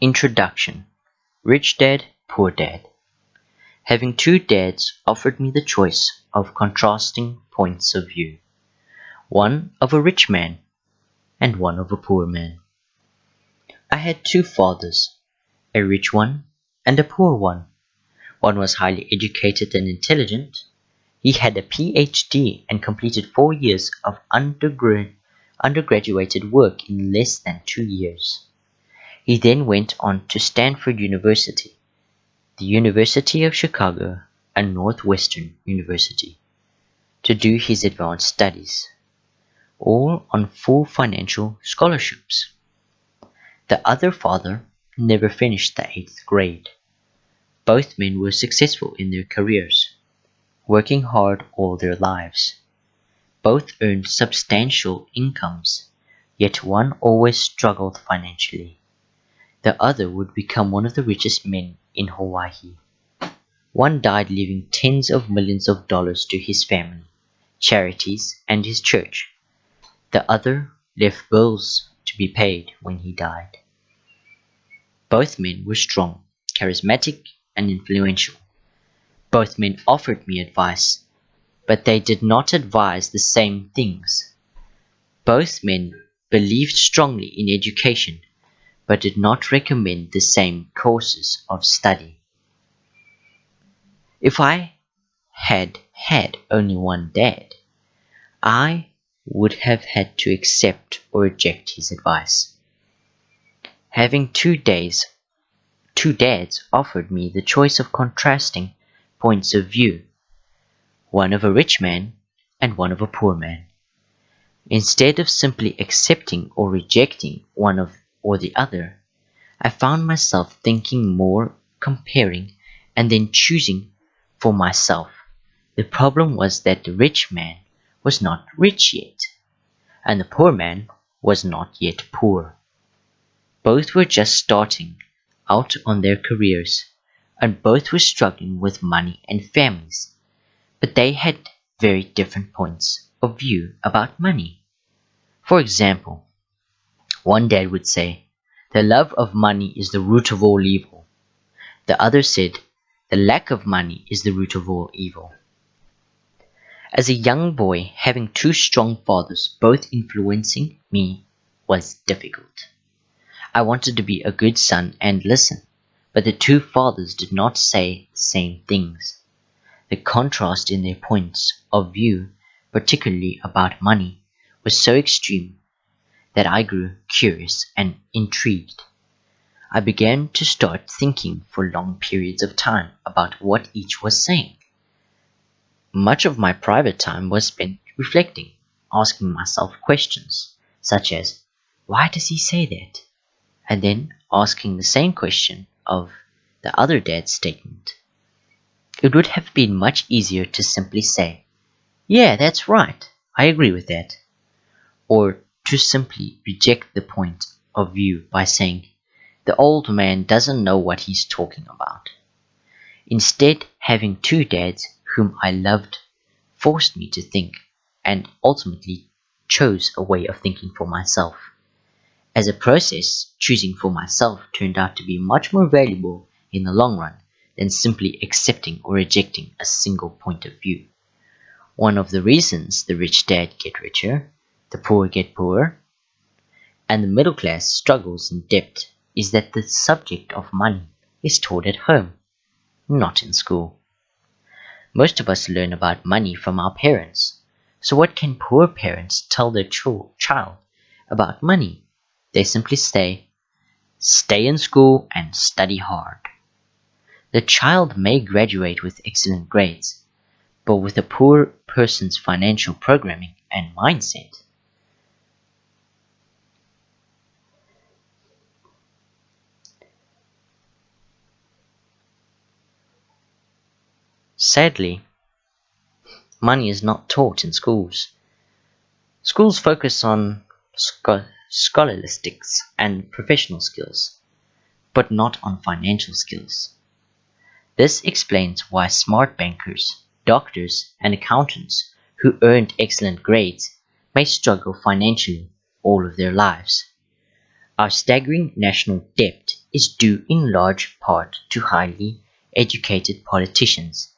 Introduction. Rich Dad, Poor Dad. Having two dads offered me the choice of contrasting points of view, one of a rich man and one of a poor man. I had two fathers, a rich one and a poor one. One was highly educated and intelligent. He had a PhD and completed 4 years of undergraduate work in less than 2 years. He then went on to Stanford University, the University of Chicago, and Northwestern University to do his advanced studies, all on full financial scholarships. The other father never finished the 8th grade. Both men were successful in their careers, working hard all their lives. Both earned substantial incomes, yet one always struggled financially. The other would become one of the richest men in Hawaii. One died leaving tens of millions of dollars to his family, charities, and his church. The other left bills to be paid when he died. Both men were strong, charismatic, and influential. Both men offered me advice, but they did not advise the same things. Both men believed strongly in education, but did not recommend the same courses of study. If I had had only one dad, I would have had to accept or reject his advice. Having two dads offered me the choice of contrasting points of view, one of a rich man and one of a poor man. Instead of simply accepting or rejecting one or the other, I found myself thinking more, comparing, and then choosing for myself. The problem was that the rich man was not rich yet, and the poor man was not yet poor. Both were just starting out on their careers, and both were struggling with money and families, but they had very different points of view about money. For example, one dad would say, "The love of money is the root of all evil." The other said, "The lack of money is the root of all evil." As a young boy, having two strong fathers both influencing me was difficult. I wanted to be a good son and listen, but the two fathers did not say the same things. The contrast in their points of view, particularly about money, was so extreme that I grew curious and intrigued. I began to start thinking for long periods of time about what each was saying. Much of my private time was spent reflecting, asking myself questions, such as, "Why does he say that?" And then asking the same question of the other dad's statement. It would have been much easier to simply say, "Yeah, that's right, I agree with that," or to simply reject the point of view by saying, "The old man doesn't know what he's talking about." Instead, having two dads whom I loved forced me to think, and ultimately chose a way of thinking for myself. As a process, choosing for myself turned out to be much more valuable in the long run than simply accepting or rejecting a single point of view. One of the reasons the rich dad get richer, the poor get poorer, and the middle class struggles in debt is that the subject of money is taught at home, not in school. Most of us learn about money from our parents, so what can poor parents tell their child about money? They simply say, "Stay in school and study hard." The child may graduate with excellent grades, but with a poor person's financial programming and mindset, sadly, money is not taught in schools. Schools focus on scholastics and professional skills, but not on financial skills. This explains why smart bankers, doctors, and accountants who earned excellent grades may struggle financially all of their lives. Our staggering national debt is due in large part to highly educated politicians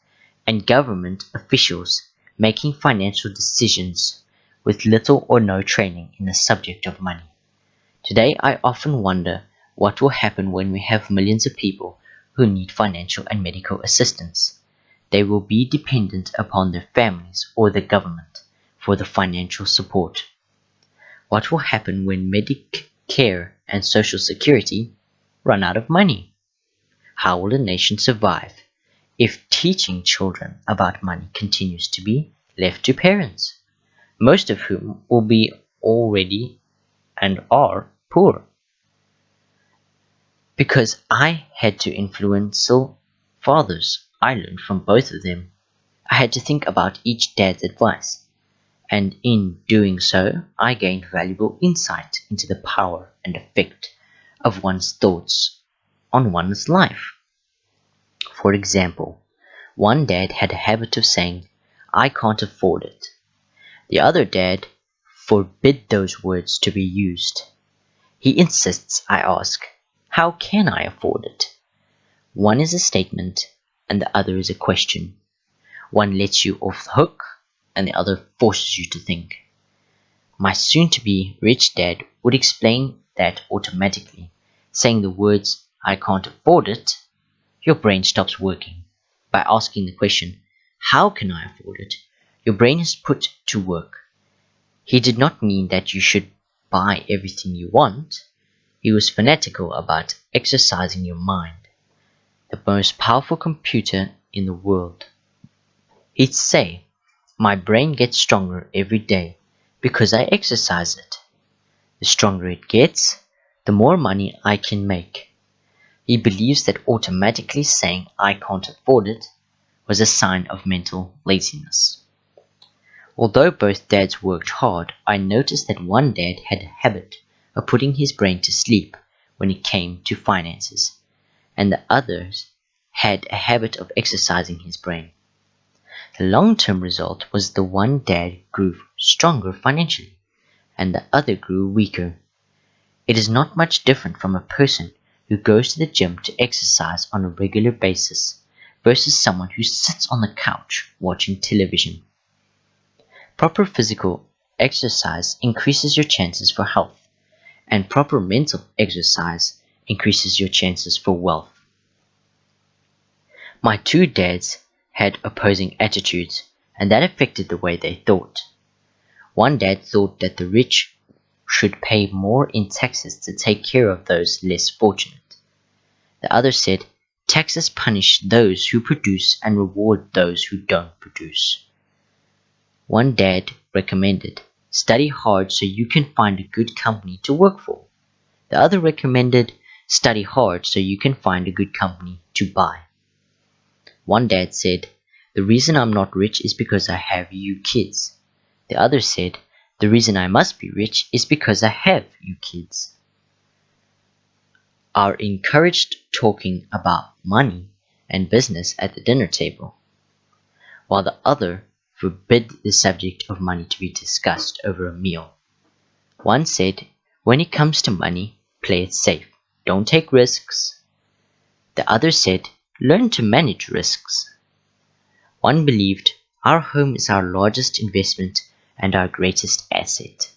and government officials making financial decisions with little or no training in the subject of money. Today, I often wonder what will happen when we have millions of people who need financial and medical assistance. They will be dependent upon their families or the government for the financial support. What will happen when Medicare and Social Security run out of money? How will a nation survive if teaching children about money continues to be left to parents, most of whom will be already and are poor? Because I had to influential fathers, I learned from both of them. I had to think about each dad's advice, and in doing so, I gained valuable insight into the power and effect of one's thoughts on one's life. For example, one dad had a habit of saying, "I can't afford it." The other dad forbid those words to be used. He insists I ask, "How can I afford it?" One is a statement and the other is a question. One lets you off the hook and the other forces you to think. My soon-to-be rich dad would explain that automatically, saying the words, "I can't afford it," your brain stops working. By asking the question, "How can I afford it?" your brain is put to work. He did not mean that you should buy everything you want. He was fanatical about exercising your mind, the most powerful computer in the world. He'd say, "My brain gets stronger every day because I exercise it. The stronger it gets, the more money I can make." He believes that automatically saying "I can't afford it" was a sign of mental laziness. Although both dads worked hard, I noticed that one dad had a habit of putting his brain to sleep when it came to finances, and the others had a habit of exercising his brain. The long-term result was the one dad grew stronger financially, and the other grew weaker. It is not much different from a person who goes to the gym to exercise on a regular basis versus someone who sits on the couch watching television. Proper physical exercise increases your chances for health, and proper mental exercise increases your chances for wealth. My two dads had opposing attitudes, and that affected the way they thought. One dad thought that the rich should pay more in taxes to take care of those less fortunate. The other said, "Taxes punish those who produce and reward those who don't produce." One dad recommended, "Study hard so you can find a good company to work for." The other recommended, "Study hard so you can find a good company to buy." One dad said, "The reason I'm not rich is because I have you kids." The other said, "The reason I must be rich is because I have you kids." Are encouraged talking about money and business at the dinner table, while the other forbid the subject of money to be discussed over a meal. One said, "When it comes to money, play it safe. Don't take risks." The other said, "Learn to manage risks." One believed, "Our home is our largest investment and our greatest asset."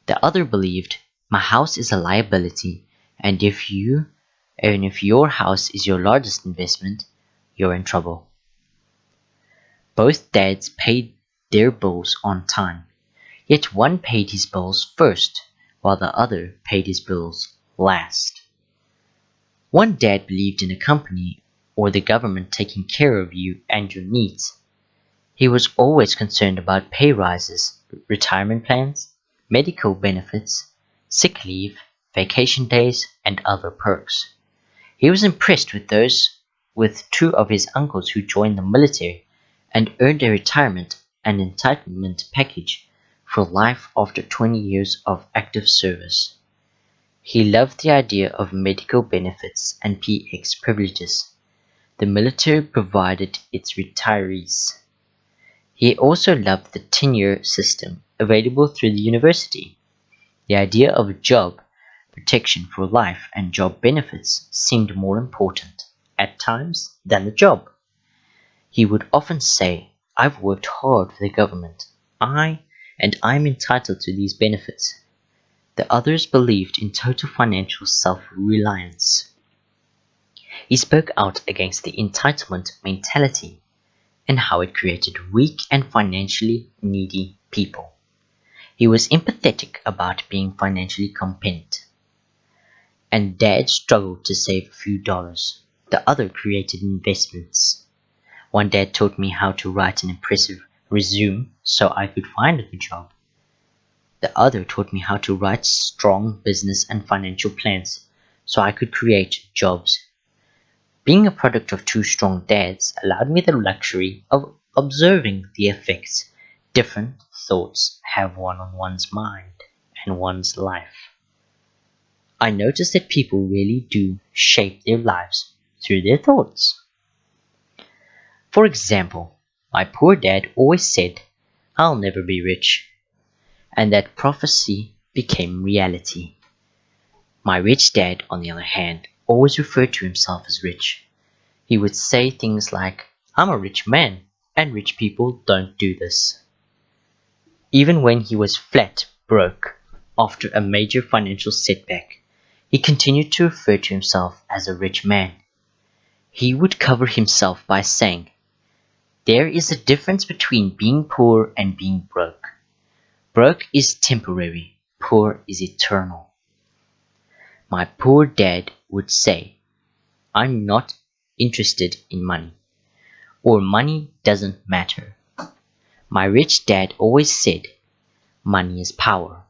The other believed, "My house is a liability, and if your house is your largest investment, you're in trouble." Both dads paid their bills on time, yet one paid his bills first, while the other paid his bills last. One dad believed in a company or the government taking care of you and your needs. He was always concerned about pay rises, retirement plans, medical benefits, sick leave, vacation days, and other perks. He was impressed with two of his uncles who joined the military and earned a retirement and entitlement package for life after 20 years of active service. He loved the idea of medical benefits and PX privileges the military provided its retirees. He also loved the tenure system available through the university, the idea of a job protection for life and job benefits seemed more important, at times, than the job. He would often say, "I've worked hard for the government. I'm entitled to these benefits." The others believed in total financial self-reliance. He spoke out against the entitlement mentality and how it created weak and financially needy people. He was empathetic about being financially competent. And Dad struggled to save a few dollars. The other created investments. One dad taught me how to write an impressive resume so I could find a good job. The other taught me how to write strong business and financial plans so I could create jobs. Being a product of two strong dads allowed me the luxury of observing the effects different thoughts have on one's mind and one's life. I noticed that people really do shape their lives through their thoughts. For example, my poor dad always said, "I'll never be rich," and that prophecy became reality. My rich dad, on the other hand, always referred to himself as rich. He would say things like, "I'm a rich man, and rich people don't do this." Even when he was flat broke after a major financial setback, he continued to refer to himself as a rich man. He would cover himself by saying, "There is a difference between being poor and being broke. Broke is temporary, poor is eternal." My poor dad would say, "I'm not interested in money," or "money doesn't matter." My rich dad always said, "Money is power."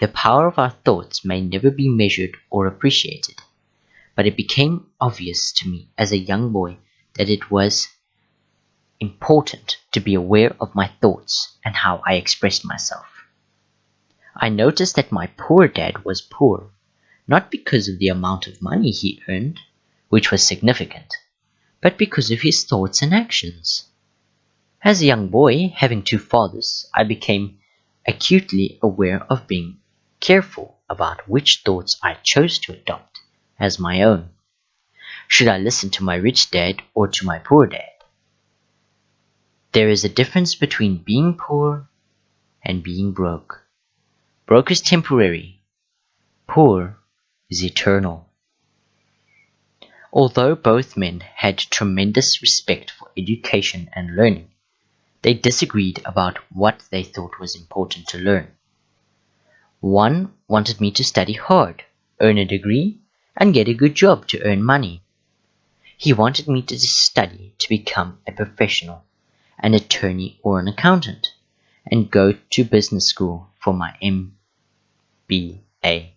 The power of our thoughts may never be measured or appreciated, but it became obvious to me as a young boy that it was important to be aware of my thoughts and how I expressed myself. I noticed that my poor dad was poor, not because of the amount of money he earned, which was significant, but because of his thoughts and actions. As a young boy, having two fathers, I became acutely aware of being careful about which thoughts I chose to adopt as my own. Should I listen to my rich dad or to my poor dad? There is a difference between being poor and being broke. Broke is temporary. Poor is eternal. Although both men had tremendous respect for education and learning, they disagreed about what they thought was important to learn. One wanted me to study hard, earn a degree, and get a good job to earn money. He wanted me to study to become a professional, an attorney or an accountant, and go to business school for my MBA.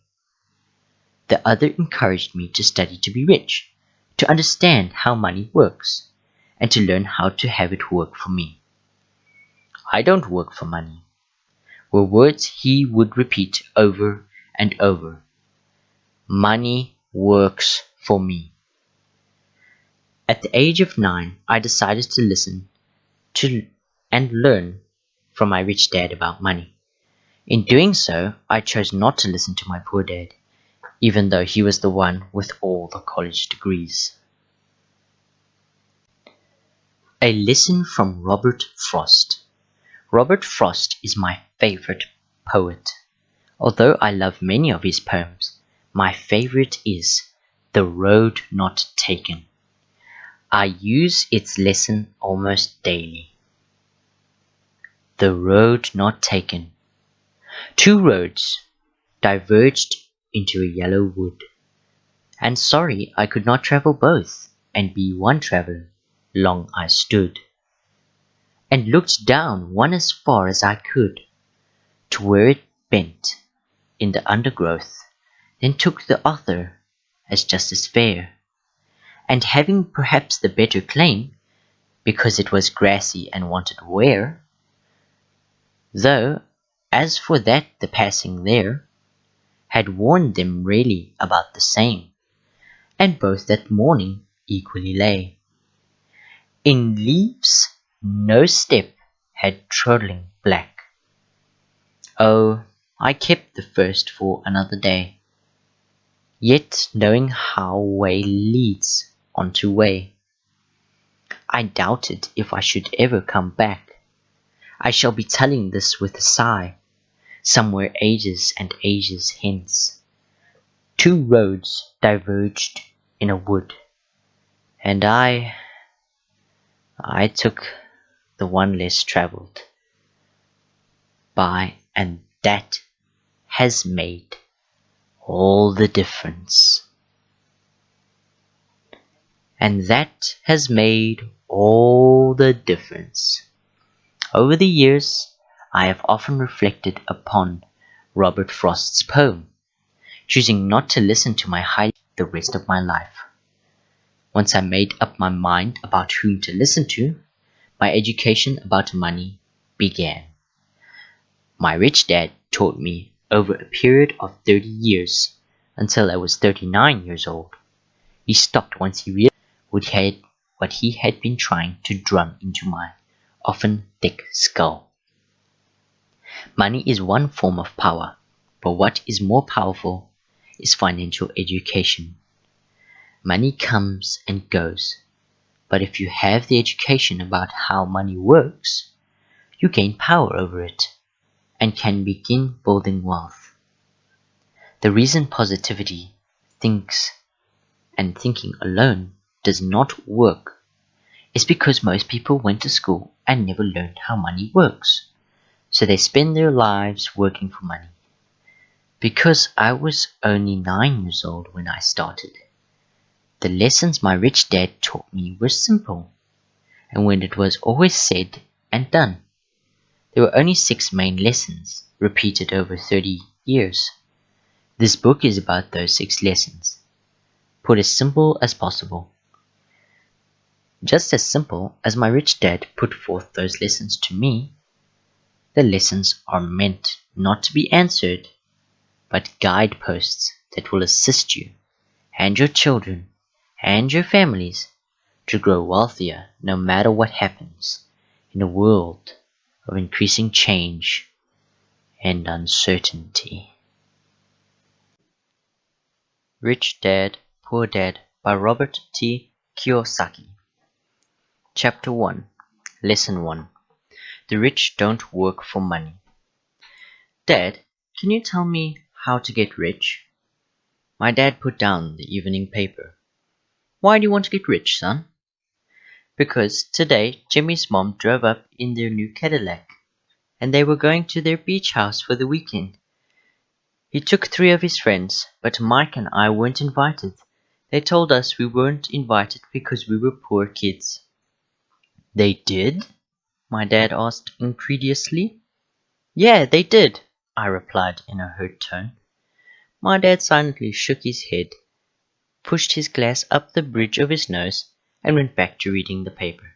The other encouraged me to study to be rich, to understand how money works, and to learn how to have it work for me. "I don't work for money," were words he would repeat over and over. "Money works for me." At the age of 9, I decided to listen to and learn from my rich dad about money. In doing so, I chose not to listen to my poor dad, even though he was the one with all the college degrees. A lesson from Robert Frost. Robert Frost is my favorite poet. Although I love many of his poems, my favorite is "The Road Not Taken." I use its lesson almost daily. The road not taken. Two roads diverged into a yellow wood, and sorry I could not travel both, and be one traveler. Long I stood, and looked down one as far as I could, to where it bent in the undergrowth, then took the other as just as fair, and having perhaps the better claim, because it was grassy and wanted wear, though as for that the passing there had warned them really about the same, and both that morning equally lay. In leaves no step had trodden black. Oh, I kept the first for another day, yet knowing how way leads onto way. I doubted if I should ever come back. I shall be telling this with a sigh, somewhere ages and ages hence. Two roads diverged in a wood, and I took the one less traveled by, and that has made all the difference. And that has made all the difference. Over the years, I have often reflected upon Robert Frost's poem, choosing not to listen to my high the rest of my life. Once I made up my mind about whom to listen to, my education about money began. My rich dad taught me over a period of 30 years, until I was 39 years old. He stopped once he realized what he had been trying to drum into my often thick skull. Money is one form of power, but what is more powerful is financial education. Money comes and goes, but if you have the education about how money works, you gain power over it and can begin building wealth. The reason positivity thinks and thinking alone does not work is because most people went to school and never learned how money works, so they spend their lives working for money. Because I was only 9 years old when I started, the lessons my rich dad taught me were simple, and when it was always said and done. There were only 6 main lessons, repeated over 30 years. This book is about those 6 lessons, put as simple as possible. Just as simple as my rich dad put forth those lessons to me. The lessons are meant not to be answered, but guideposts that will assist you and your children and your families to grow wealthier no matter what happens in a world of increasing change and uncertainty. Rich Dad, Poor Dad by Robert T. Kiyosaki. Chapter 1. Lesson 1. The rich don't work for money. Dad, can you tell me how to get rich? My dad put down the evening paper. Why do you want to get rich, son? Because today Jimmy's mom drove up in their new Cadillac, and they were going to their beach house for the weekend. He took 3 of his friends, but Mike and I weren't invited. They told us we weren't invited because we were poor kids. They did? My dad asked incredulously. Yeah, they did, I replied in a hurt tone. My dad silently shook his head, pushed his glass up the bridge of his nose, and went back to reading the paper.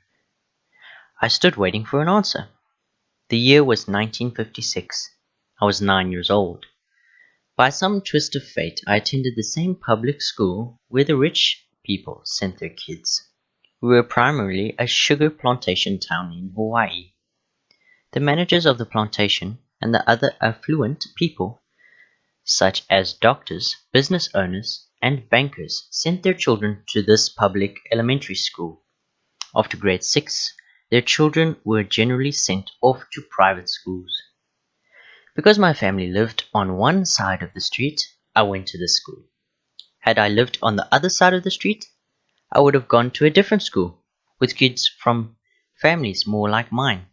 I stood waiting for an answer. The year was 1956. I was 9 years old. By some twist of fate, I attended the same public school where the rich people sent their kids. We were primarily a sugar plantation town in Hawaii. The managers of the plantation and the other affluent people, such as doctors, business owners, and bankers, sent their children to this public elementary school. After grade 6, their children were generally sent off to private schools. Because my family lived on one side of the street, I went to this school. Had I lived on the other side of the street, I would have gone to a different school, with kids from families more like mine.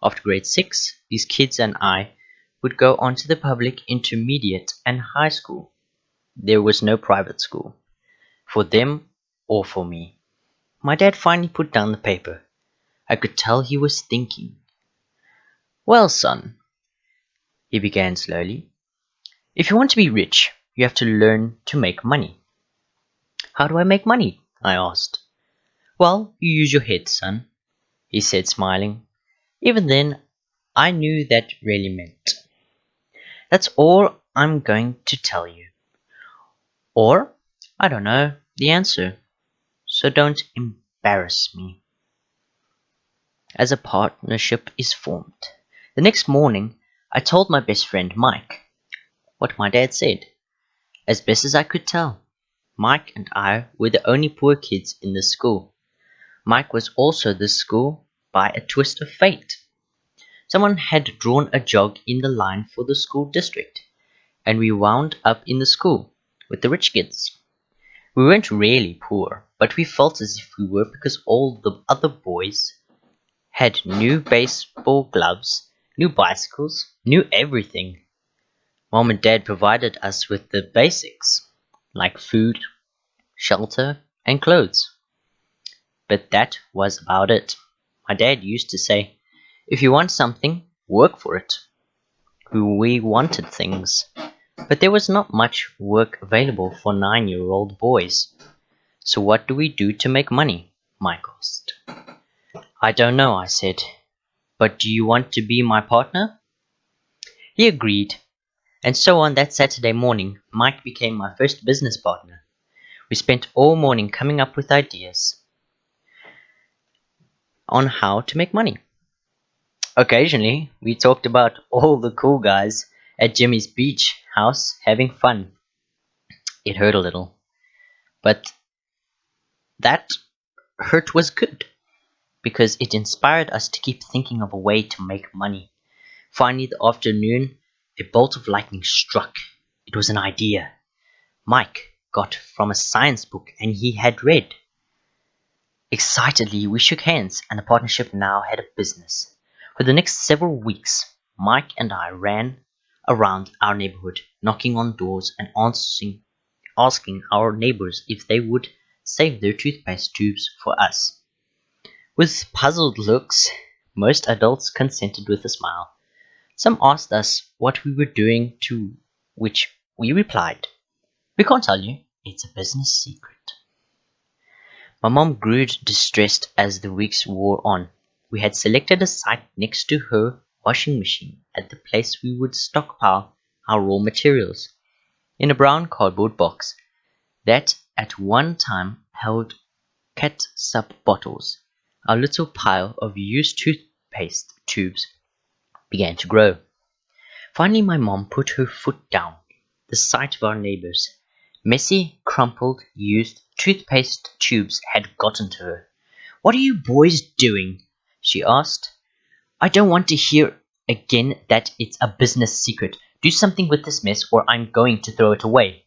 After grade 6, these kids and I would go on to the public intermediate and high school. There was no private school, for them or for me. My dad finally put down the paper. I could tell he was thinking. Well, son, he began slowly, if you want to be rich, you have to learn to make money. How do I make money? I asked. Well, you use your head, son, he said, smiling. Even then, I knew that really meant. That's all I'm going to tell you. Or, I don't know the answer, so don't embarrass me. As a partnership is formed. The next morning, I told my best friend Mike what my dad said. As best as I could tell, Mike and I were the only poor kids in the school. Mike was also the school by a twist of fate. Someone had drawn a jog in the line for the school district, and we wound up in the school with the rich kids. We weren't really poor, but we felt as if we were because all the other boys had new baseball gloves, new bicycles, new everything. Mom and Dad provided us with the basics, like food, shelter, and clothes. But that was about it. My dad used to say, if you want something, work for it. We wanted things, but there was not much work available for 9-year-old boys. So what do we do to make money? Mike asked. I don't know, I said. But do you want to be my partner? He agreed, and so on that Saturday morning, Mike became my first business partner. We spent all morning coming up with ideas on how to make money. Occasionally, we talked about all the cool guys at Jimmy's beach house having fun. It hurt a little, but that hurt was good because it inspired us to keep thinking of a way to make money. Finally, the afternoon, a bolt of lightning struck. It was an idea Mike got from a science book and he had read. Excitedly, we shook hands, and the partnership now had a business. For the next several weeks, Mike and I ran around our neighborhood, knocking on doors and asking our neighbors if they would save their toothpaste tubes for us. With puzzled looks, most adults consented with a smile. Some asked us what we were doing, to which we replied, we can't tell you, it's a business secret. My mom grew distressed as the weeks wore on. We had selected a site next to her washing machine at the place we would stockpile our raw materials, in a brown cardboard box that at one time held catsup bottles. Our little pile of used toothpaste tubes began to grow. Finally, my mom put her foot down. The sight of our neighbors' messy, crumpled, used toothpaste tubes had gotten to her. What are you boys doing? She asked. I don't want to hear again that it's a business secret. Do something with this mess or I'm going to throw it away.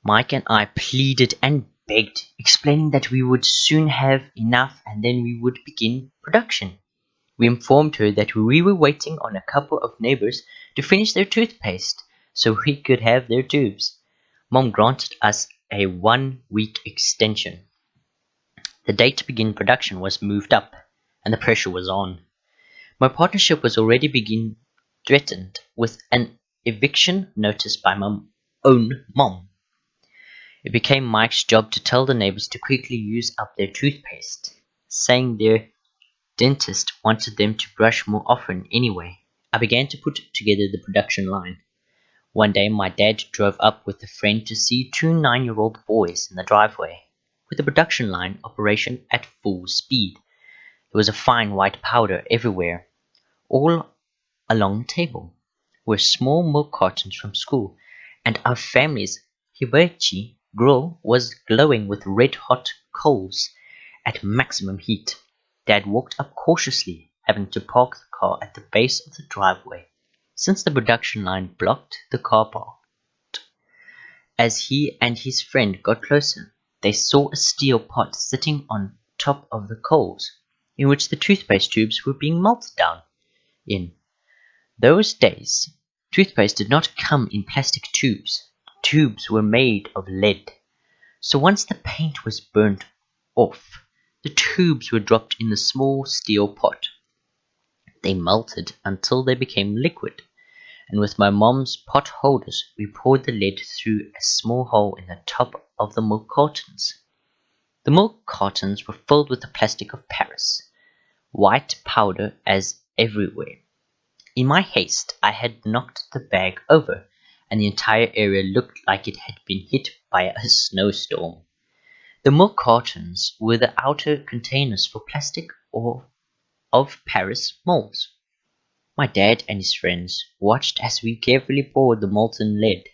Mike and I pleaded and begged, explaining that we would soon have enough and then we would begin production. We informed her that we were waiting on a couple of neighbors to finish their toothpaste so we could have their tubes. Mom granted us a 1-week extension. The date to begin production was moved up, and the pressure was on. My partnership was already threatened with an eviction notice by my own mom. It became Mike's job to tell the neighbors to quickly use up their toothpaste, saying their dentist wanted them to brush more often anyway. I began to put together the production line. One day my dad drove up with a friend to see 2 9-year-old boys in the driveway, with the production line operation at full speed. There was a fine white powder everywhere. All along the table were small milk cartons from school, and our family's hibachi grill was glowing with red-hot coals at maximum heat. Dad walked up cautiously, having to park the car at the base of the driveway, since the production line blocked the car park. As he and his friend got closer, they saw a steel pot sitting on top of the coals, in which the toothpaste tubes were being melted down. In those days, toothpaste did not come in plastic tubes. Tubes were made of lead. So once the paint was burnt off, the tubes were dropped in the small steel pot. They melted until they became liquid, and with my mom's pot holders, we poured the lead through a small hole in the top of the milk cartons. The milk cartons were filled with the plastic of Paris, white powder as everywhere. In my haste, I had knocked the bag over, and the entire area looked like it had been hit by a snowstorm. The milk cartons were the outer containers for plastic or of Paris molds. My dad and his friends watched as we carefully poured the molten lead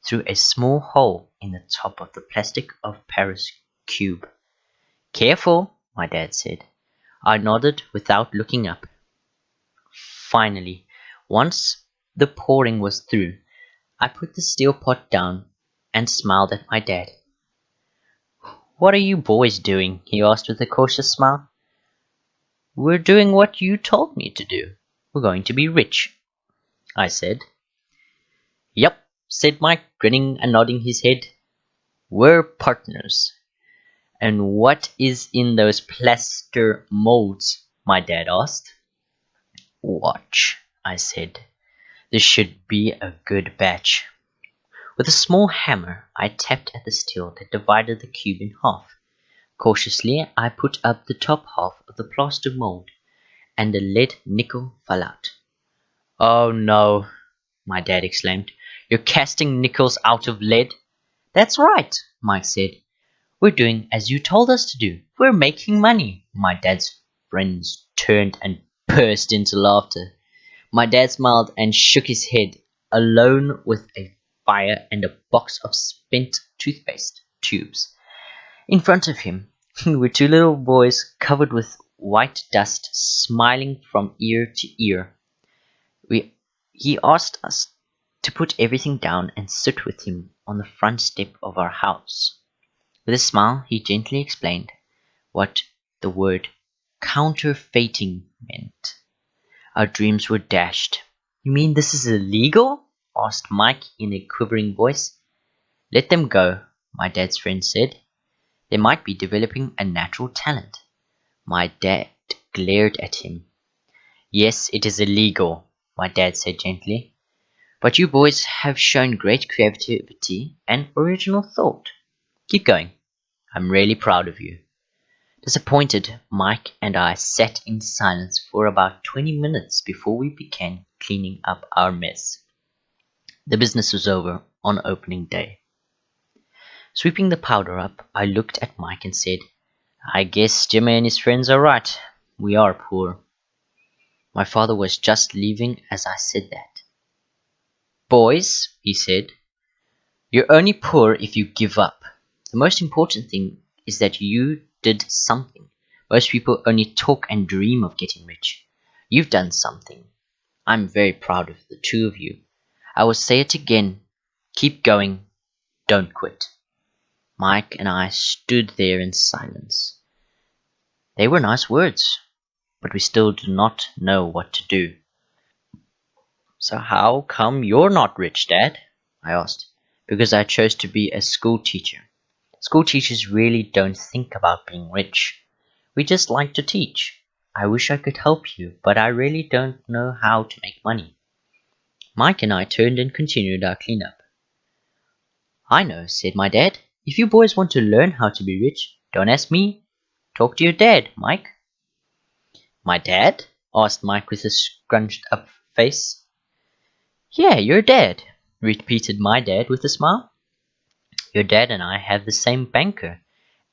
through a small hole in the top of the plastic of Paris cube. "Careful," my dad said. I nodded without looking up. Finally, once the pouring was through, I put the steel pot down and smiled at my dad. "What are you boys doing?" he asked with a cautious smile. "We're doing what you told me to do. We're going to be rich," I said. "Yep," said Mike, grinning and nodding his head. "We're partners." "And what is in those plaster molds?" my dad asked. "Watch," I said. "This should be a good batch." With a small hammer, I tapped at the steel that divided the cube in half. Cautiously, I put up the top half of the plaster mold, and the lead nickel fell out. "Oh no," my dad exclaimed. "You're casting nickels out of lead?" "That's right," Mike said. "We're doing as you told us to do. We're making money." My dad's friends turned and burst into laughter. My dad smiled and shook his head, alone with a fire and a box of spent toothpaste tubes. In front of him were two little boys covered with white dust, smiling from ear to ear. He asked us to put everything down and sit with him on the front step of our house. With a smile, he gently explained what the word counterfeiting meant. Our dreams were dashed. "You mean this is illegal?" asked Mike in a quivering voice. "Let them go," my dad's friend said. "They might be developing a natural talent." My dad glared at him. "Yes, it is illegal," my dad said gently. "But you boys have shown great creativity and original thought. Keep going. I'm really proud of you." Disappointed, Mike and I sat in silence for about 20 minutes before we began cleaning up our mess. The business was over on opening day. Sweeping the powder up, I looked at Mike and said, "I guess Jimmy and his friends are right. We are poor." My father was just leaving as I said that. "Boys," he said, "you're only poor if you give up. The most important thing is that you did something. Most people only talk and dream of getting rich. You've done something. I'm very proud of the two of you. I will say it again. Keep going. Don't quit." Mike and I stood there in silence. They were nice words, but we still did not know what to do. "So how come you're not rich, Dad?" I asked. "Because I chose to be a school teacher. School teachers really don't think about being rich. We just like to teach. I wish I could help you, but I really don't know how to make money." Mike and I turned and continued our cleanup. "I know," said my dad. "If you boys want to learn how to be rich, don't ask me. Talk to your dad, Mike." "My dad?" asked Mike with a scrunched up face. "Yeah, your dad," repeated my dad with a smile. "Your dad and I have the same banker,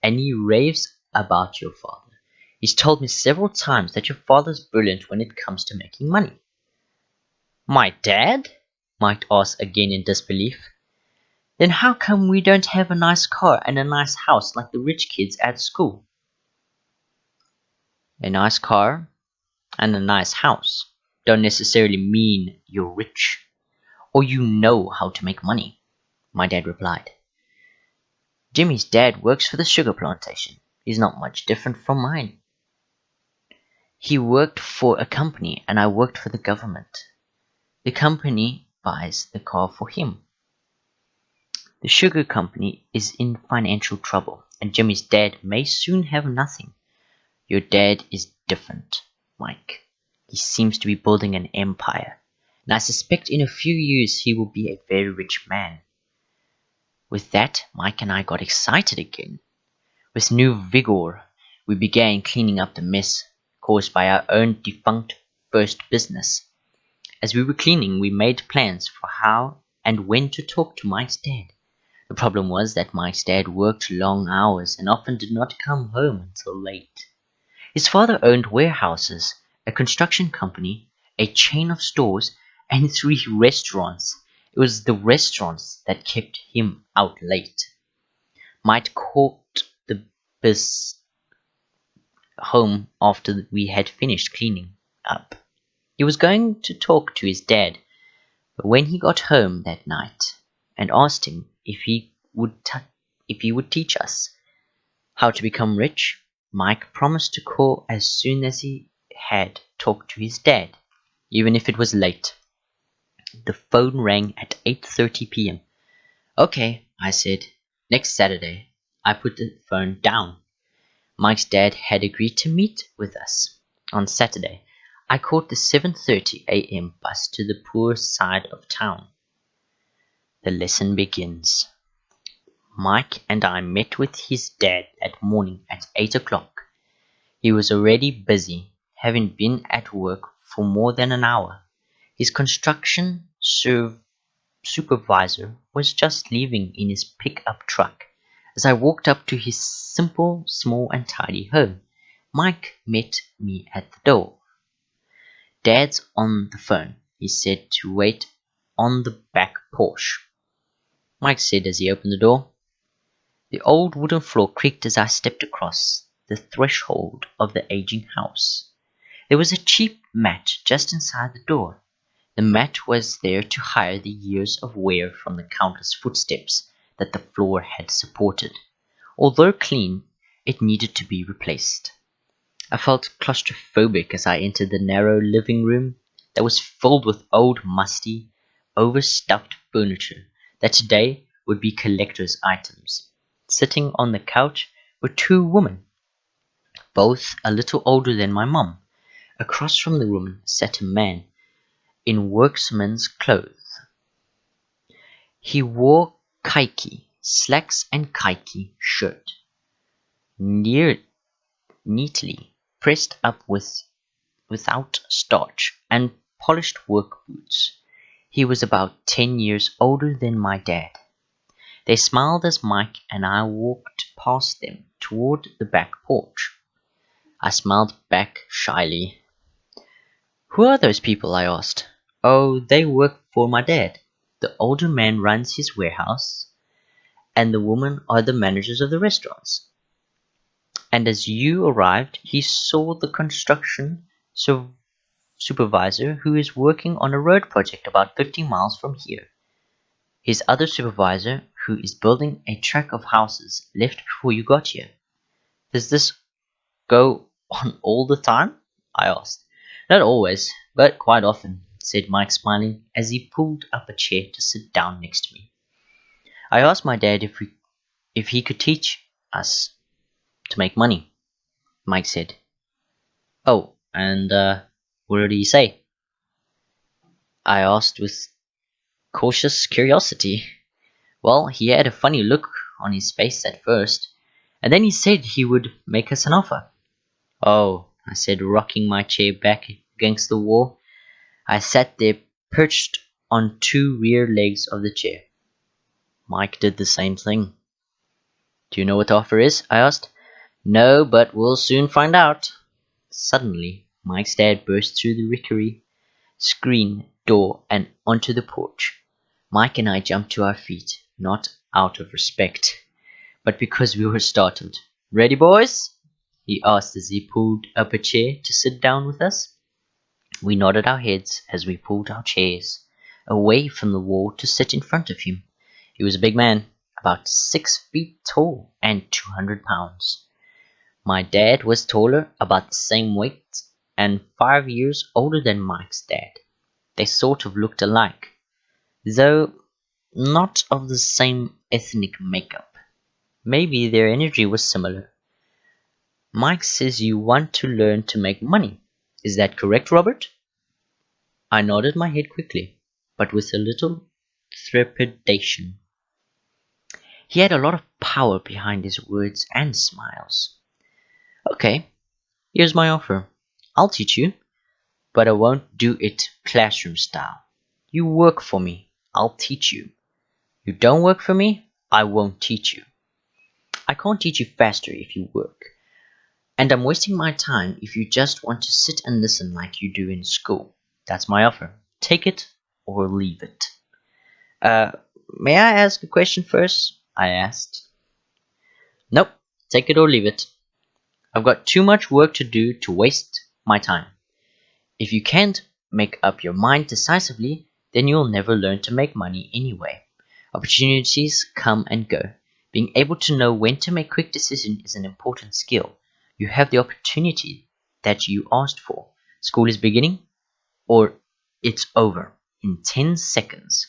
and he raves about your father. He's told me several times that your father's brilliant when it comes to making money." "My dad?" Mike asked again in disbelief. "Then how come we don't have a nice car and a nice house like the rich kids at school?" A nice car and a nice house don't necessarily mean you're rich, or you know how to make money, my dad replied. "Jimmy's dad works for the sugar plantation. He's not much different from mine. He worked for a company and I worked for the government. The company buys the car for him. The sugar company is in financial trouble, and Jimmy's dad may soon have nothing. Your dad is different, Mike. He seems to be building an empire, and I suspect in a few years he will be a very rich man." With that, Mike and I got excited again. With new vigor, we began cleaning up the mess caused by our own defunct first business. As we were cleaning, we made plans for how and when to talk to Mike's dad. The problem was that Mike's dad worked long hours and often did not come home until late. His father owned warehouses, a construction company, a chain of stores, and 3 restaurants, It was the restaurants that kept him out late. Mike caught the bus home after we had finished cleaning up. He was going to talk to his dad, but when he got home that night and asked him if he would teach us how to become rich, Mike promised to call as soon as he had talked to his dad, even if it was late. The phone rang at 8:30 p.m. "Okay," I said. "Next Saturday." I put the phone down. Mike's dad had agreed to meet with us on Saturday. I caught the 7:30 a.m. bus to the poor side of town. The lesson begins. Mike and I met with his dad that morning at 8 o'clock. He was already busy, having been at work for more than an hour. His construction supervisor was just leaving in his pickup truck. As I walked up to his simple, small and tidy home, Mike met me at the door. "Dad's on the phone," he said, to wait on the back porch. Mike said as he opened the door. The old wooden floor creaked as I stepped across the threshold of the aging house. There was a cheap mat just inside the door. The mat was there to hide the years of wear from the countless footsteps that the floor had supported. Although clean, it needed to be replaced. I felt claustrophobic as I entered the narrow living room that was filled with old, musty, overstuffed furniture that today would be collector's items. Sitting on the couch were two women, both a little older than my mum. Across from the woman sat a man in workman's clothes. He wore khaki slacks and khaki shirt, neatly pressed up without starch, and polished work boots. He was about 10 years older than my dad. They smiled as Mike and I walked past them toward the back porch. I smiled back shyly. "Who are those people?" I asked. "Oh, they work for my dad. The older man runs his warehouse, and the women are the managers of the restaurants. And as you arrived, he saw the construction supervisor who is working on a road project about 50 miles from here. His other supervisor, who is building a track of houses, left before you got here. Does this go on all the time?" I asked. "Not always, but quite often," said Mike, smiling as he pulled up a chair to sit down next to me. "I asked my dad if he could teach us to make money," Mike said. "Oh, and what did he say?" I asked with cautious curiosity. "Well, he had a funny look on his face at first, and then he said he would make us an offer." "Oh," I said, rocking my chair back against the wall. I sat there perched on two rear legs of the chair. Mike did the same thing. "Do you know what the offer is?" I asked. "No, but we'll soon find out." Suddenly, Mike's dad burst through the rickery screen door and onto the porch. Mike and I jumped to our feet, not out of respect, but because we were startled. "Ready, boys?" he asked as he pulled up a chair to sit down with us. We nodded our heads as we pulled our chairs away from the wall to sit in front of him. He was a big man, about 6 feet tall and 200 pounds. My dad was taller, about the same weight, and 5 years older than Mike's dad. They sort of looked alike, though not of the same ethnic makeup. Maybe their energy was similar. "Mike says you want to learn to make money. Is that correct, Robert?" I nodded my head quickly, but with a little trepidation. He had a lot of power behind his words and smiles. "Okay, here's my offer. I'll teach you, but I won't do it classroom style. You work for me, I'll teach you. You don't work for me, I won't teach you. I can't teach you faster if you work. And I'm wasting my time if you just want to sit and listen like you do in school. That's my offer. Take it or leave it." Uh, may I ask a question first? I asked. Nope, take it or leave it. I've got too much work to do to waste my time. If you can't make up your mind decisively, then you'll never learn to make money anyway. Opportunities come and go. Being able to know when to make quick decisions is an important skill. You have the opportunity that you asked for. School is beginning, or it's over in 10 seconds,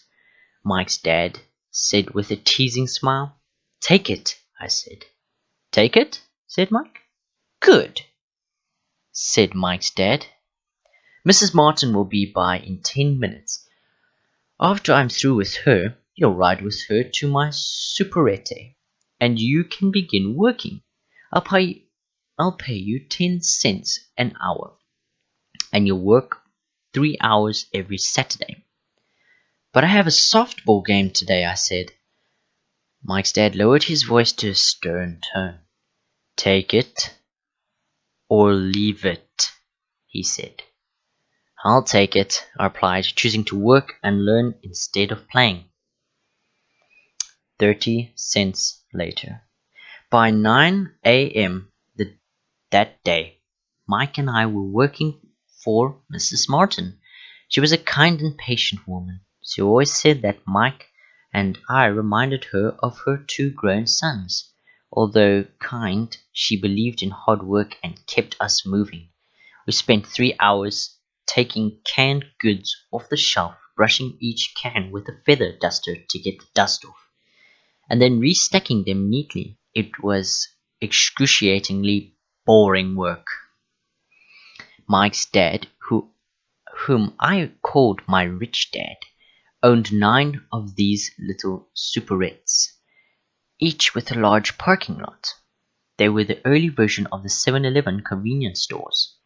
Mike's dad said with a teasing smile. Take it, I said. Take it? Said Mike. Good, said Mike's dad. Mrs. Martin will be by in 10 minutes. After I'm through with her, you'll ride with her to my superette, and you can begin working. I'll pay you 10 cents an hour, and you'll work 3 hours every Saturday. But I have a softball game today, I said. Mike's dad lowered his voice to a stern tone. Take it or leave it, he said. I'll take it, I replied, choosing to work and learn instead of playing. 30 cents later. By 9 a.m. that day, Mike and I were working for Mrs. Martin. She was a kind and patient woman. She always said that Mike and I reminded her of her 2 grown sons. Although kind, she believed in hard work and kept us moving. We spent 3 hours taking canned goods off the shelf, brushing each can with a feather duster to get the dust off, and then restacking them neatly. It was excruciatingly boring work. Mike's dad, whom I called my rich dad, owned 9 of these little superettes, each with a large parking lot. They were the early version of the 7-Eleven convenience stores.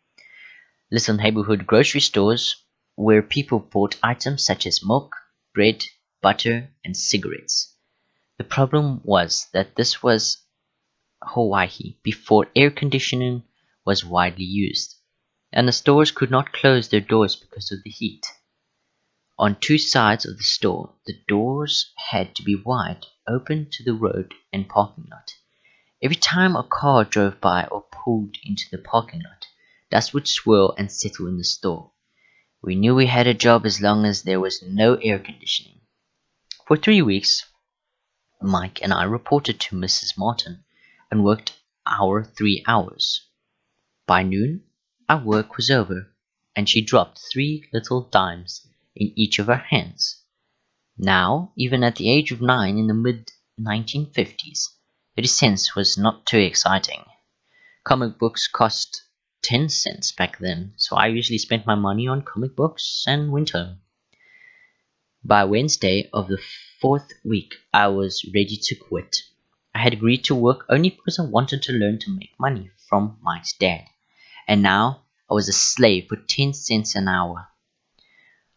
Little neighborhood grocery stores where people bought items such as milk, bread, butter, and cigarettes. The problem was that this was Hawaii before air conditioning was widely used, and the stores could not close their doors because of the heat. On 2 sides of the store, the doors had to be wide, open to the road and parking lot. Every time a car drove by or pulled into the parking lot, dust would swirl and settle in the store. We knew we had a job as long as there was no air conditioning. For 3 weeks, Mike and I reported to Mrs. Martin and worked our 3 hours. By noon, our work was over, and she dropped 3 little dimes in each of her hands. Now, even at the age of 9 in the mid-1950s, 30 cents was not too exciting. Comic books cost 10 cents back then, so I usually spent my money on comic books and went home. By Wednesday of the 4th week, I was ready to quit. I had agreed to work only because I wanted to learn to make money from Mike's dad, and now I was a slave for 10 cents an hour.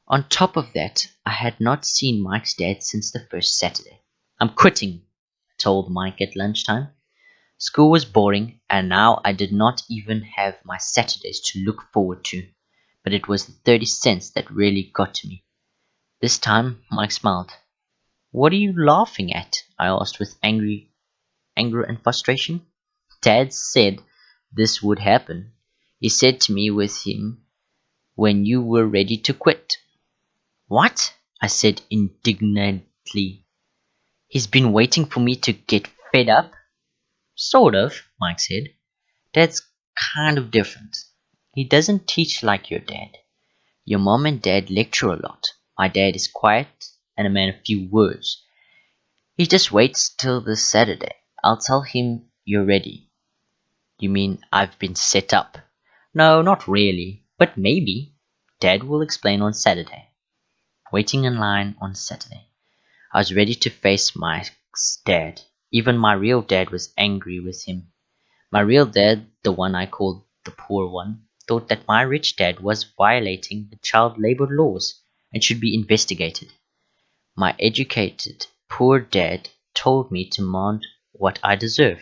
On top of that, I had not seen Mike's dad since the first Saturday. I'm quitting, I told Mike at lunchtime. School was boring, and now I did not even have my Saturdays to look forward to, but it was the 30 cents that really got to me. This time, Mike smiled. What are you laughing at? I asked with anger and frustration. Dad said this would happen. He said to me with him when you were ready to quit. What? I said indignantly. He's been waiting for me to get fed up? Sort of, Mike said. Dad's kind of different. He doesn't teach like your dad. Your mom and dad lecture a lot. My dad is quiet and a man of few words. He just waits till this Saturday. I'll tell him you're ready. You mean I've been set up? No, not really, but maybe. Dad will explain on Saturday. Waiting in line on Saturday. I was ready to face Mike's dad. Even my real dad was angry with him. My real dad, the one I called the poor one, thought that my rich dad was violating the child labor laws and should be investigated. My educated, poor dad told me to demand what I deserve,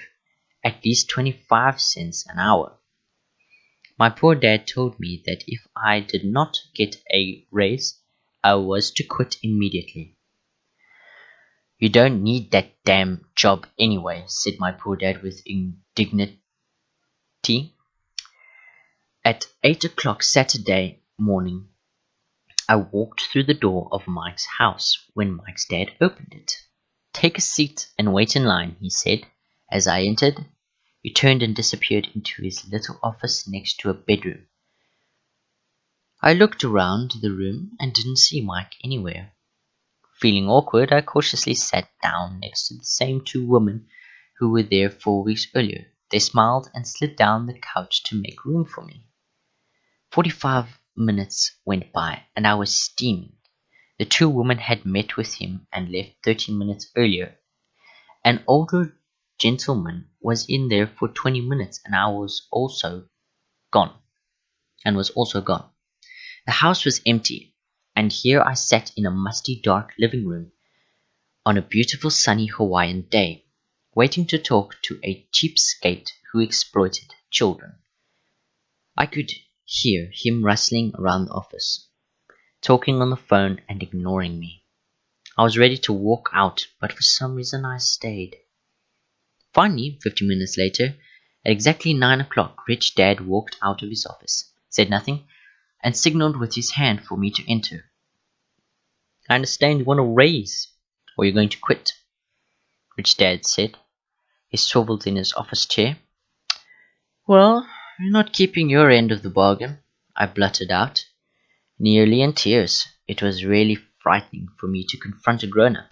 at least 25 cents an hour. My poor dad told me that if I did not get a raise, I was to quit immediately. You don't need that damn job anyway, said my poor dad with indignity. At 8 o'clock Saturday morning, I walked through the door of Mike's house when Mike's dad opened it. Take a seat and wait in line, he said. As I entered, he turned and disappeared into his little office next to a bedroom. I looked around the room and didn't see Mike anywhere. Feeling awkward, I cautiously sat down next to the same two women who were there 4 weeks earlier. They smiled and slid down the couch to make room for me. 45 minutes went by, and I was steaming. The two women had met with him and left 30 minutes earlier. An older gentleman was in there for 20 minutes and was also gone. The house was empty, and here I sat in a musty dark living room on a beautiful sunny Hawaiian day, waiting to talk to a cheapskate who exploited children. I could hear him rustling around the office, talking on the phone and ignoring me. I was ready to walk out, but for some reason I stayed. Finally, 50 minutes later, at exactly 9 o'clock, Rich Dad walked out of his office, said nothing, and signaled with his hand for me to enter. I understand you want a raise, or you're going to quit, Rich Dad said. He swiveled in his office chair. Well, you're not keeping your end of the bargain, I blurted out, nearly in tears. It was really frightening for me to confront a grown-up.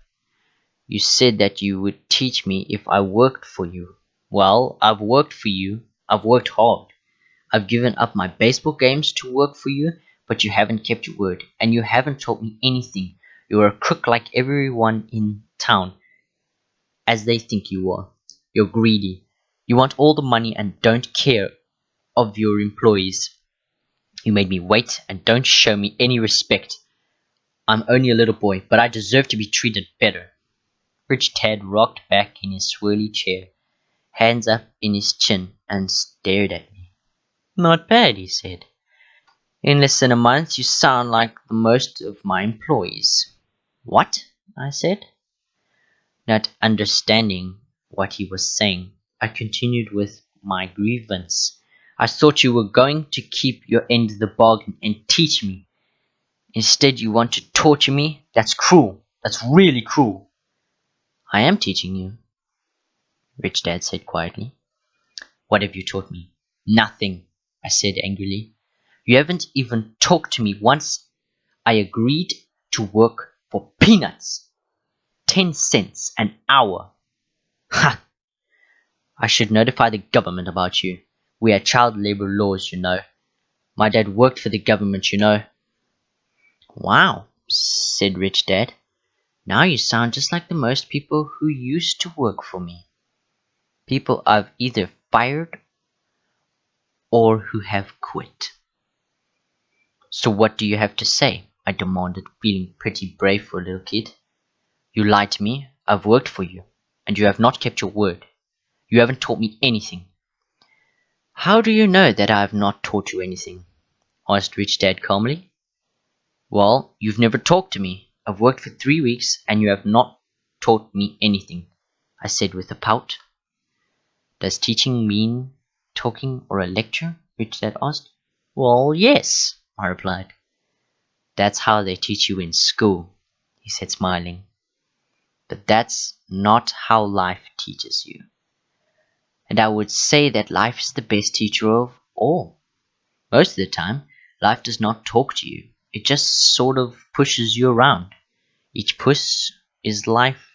You said that you would teach me if I worked for you. Well, I've worked for you. I've worked hard. I've given up my baseball games to work for you, but you haven't kept your word, and you haven't taught me anything. You're a crook like everyone in town, as they think you are. You're greedy. You want all the money and don't care of your employees. You made me wait and don't show me any respect. I'm only a little boy, but I deserve to be treated better. Rich Dad rocked back in his swirly chair, hands up in his chin, and stared at me. Not bad, he said. In less than a month, you sound like the most of my employees. What? I said. Not understanding what he was saying, I continued with my grievance. I thought you were going to keep your end of the bargain and teach me. Instead, you want to torture me? That's cruel. That's really cruel. I am teaching you, Rich Dad said quietly. What have you taught me? Nothing, I said angrily. You haven't even talked to me once. I agreed to work for peanuts. 10 cents an hour. Ha! I should notify the government about you. We have child labor laws, you know. My dad worked for the government, you know. Wow, said Rich Dad. Now you sound just like the most people who used to work for me. People I've either fired or who have quit. So what do you have to say? I demanded, feeling pretty brave for a little kid. You lied to me. I've worked for you, and you have not kept your word. You haven't taught me anything. How do you know that I have not taught you anything? Asked Rich Dad calmly. Well, you've never talked to me. I've worked for 3 weeks, and you have not taught me anything, I said with a pout. Does teaching mean talking or a lecture? Rich Dad asked. Well, yes, I replied. That's how they teach you in school, he said, smiling. But that's not how life teaches you. And I would say that life is the best teacher of all. Most of the time, life does not talk to you. It just sort of pushes you around. Each push is life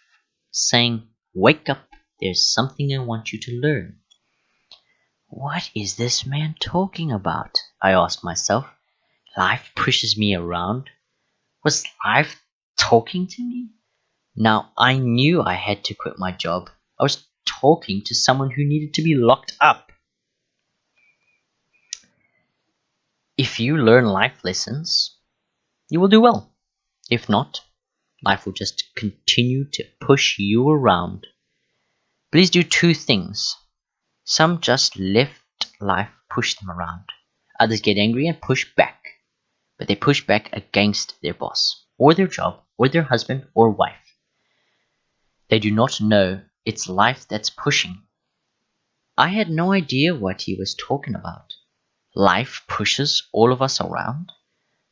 saying, wake up, there's something I want you to learn. What is this man talking about? I asked myself. Life pushes me around? Was life talking to me? Now I knew I had to quit my job. I was talking to someone who needed to be locked up. If you learn life lessons, you will do well. If not, life will just continue to push you around. Please do 2 things. Some just let life push them around. Others get angry and push back. But they push back against their boss, or their job, or their husband or wife. They do not know it's life that's pushing. I had no idea what he was talking about. Life pushes all of us around.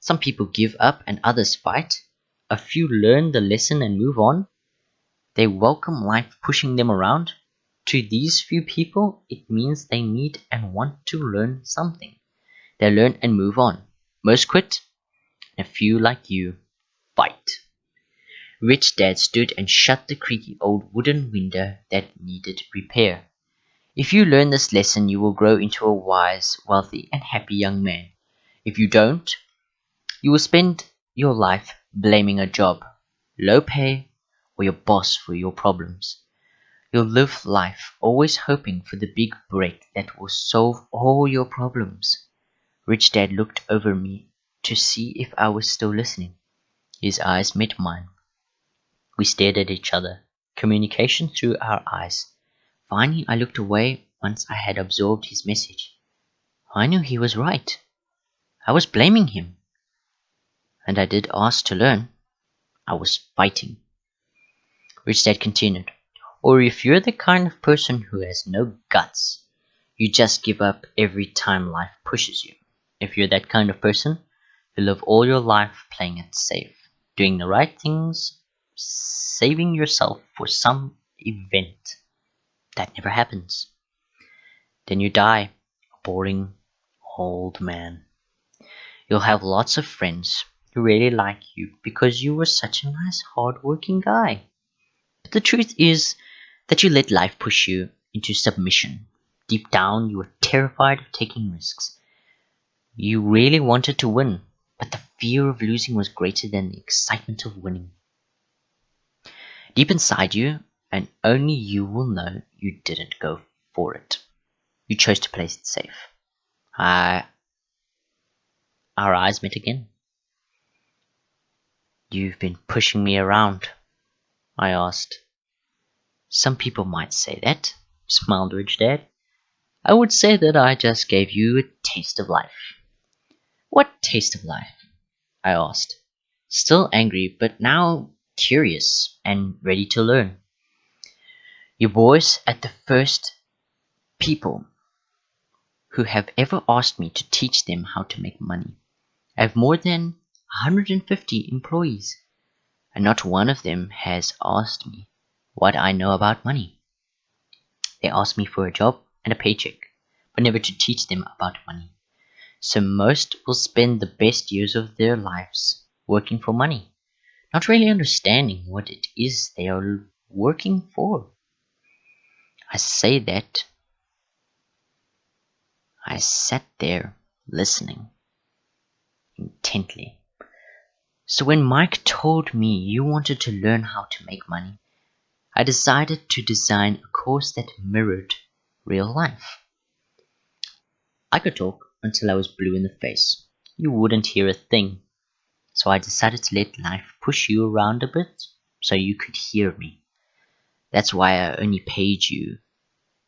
Some people give up and others fight. A few learn the lesson and move on. They welcome life pushing them around. To these few people, it means they need and want to learn something. They learn and move on. Most quit, and a few like you fight. Rich Dad stood and shut the creaky old wooden window that needed repair. If you learn this lesson, you will grow into a wise, wealthy, and happy young man. If you don't, you will spend your life blaming a job, low pay, or your boss for your problems. You'll live life always hoping for the big break that will solve all your problems. Rich Dad looked over me to see if I was still listening. His eyes met mine. We stared at each other, communication through our eyes. Finally, I looked away once I had absorbed his message. I knew he was right. I was blaming him. And I did ask to learn. I was fighting. Rich Dad continued, or if you're the kind of person who has no guts, you just give up every time life pushes you. If you're that kind of person, you live all your life playing it safe, doing the right things, saving yourself for some event that never happens. Then you die, a boring old man. You'll have lots of friends who really like you because you were such a nice, hard-working guy. But the truth is that you let life push you into submission. Deep down, you were terrified of taking risks. You really wanted to win, but the fear of losing was greater than the excitement of winning. Deep inside you, and only you will know, you didn't go for it. You chose to play it safe. Our eyes met again. You've been pushing me around, I asked. Some people might say that, smiled Rich Dad. I would say that I just gave you a taste of life. What taste of life? I asked, still angry, but now curious and ready to learn. You boys are the first people who have ever asked me to teach them how to make money. I have more than 150 employees, and not one of them has asked me what I know about money. They ask me for a job and a paycheck, but never to teach them about money. So most will spend the best years of their lives working for money, not really understanding what it is they are working for. I say that. I sat there listening intently. So when Mike told me you wanted to learn how to make money, I decided to design a course that mirrored real life. I could talk until I was blue in the face. You wouldn't hear a thing. So I decided to let life push you around a bit so you could hear me. That's why I only paid you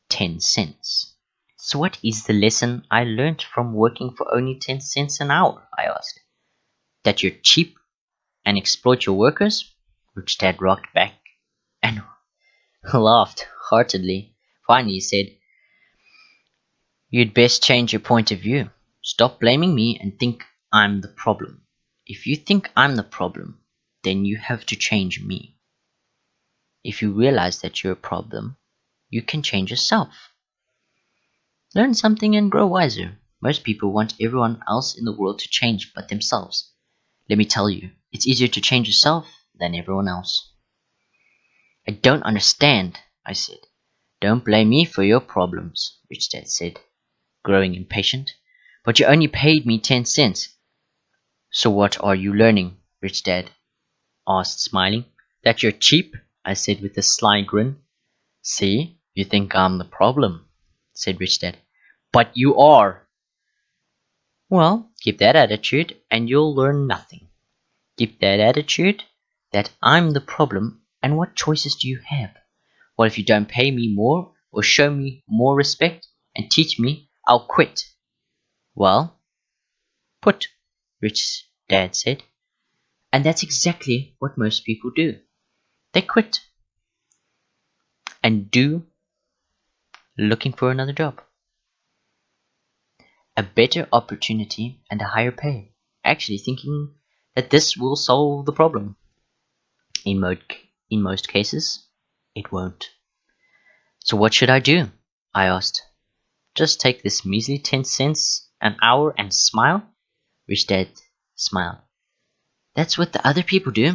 10 cents. So what is the lesson I learned from working for only 10 cents an hour? I asked. That you're cheap and exploit your workers? Rich Dad rocked back and laughed heartedly. Finally he said, you'd best change your point of view. Stop blaming me and think I'm the problem. If you think I'm the problem, then you have to change me. If you realize that you're a problem, you can change yourself. Learn something and grow wiser. Most people want everyone else in the world to change but themselves. Let me tell you, it's easier to change yourself than everyone else. I don't understand, I said. Don't blame me for your problems, Rich Dad said, growing impatient. But you only paid me 10 cents. So what are you learning? Rich Dad asked, smiling. That you're cheap, I said with a sly grin. See, you think I'm the problem, said Rich Dad. But you are. Well, keep that attitude and you'll learn nothing. Keep that attitude that I'm the problem, and what choices do you have? Well, if you don't pay me more or show me more respect and teach me, I'll quit. Well, put, Rich Dad said. And that's exactly what most people do. They quit. and do looking for another job. A better opportunity and a higher pay. Actually thinking that this will solve the problem. In most cases, it won't. So what should I do? I asked. Just take this measly 10 cents an hour and smile? Rich Dad smiled. That's what the other people do.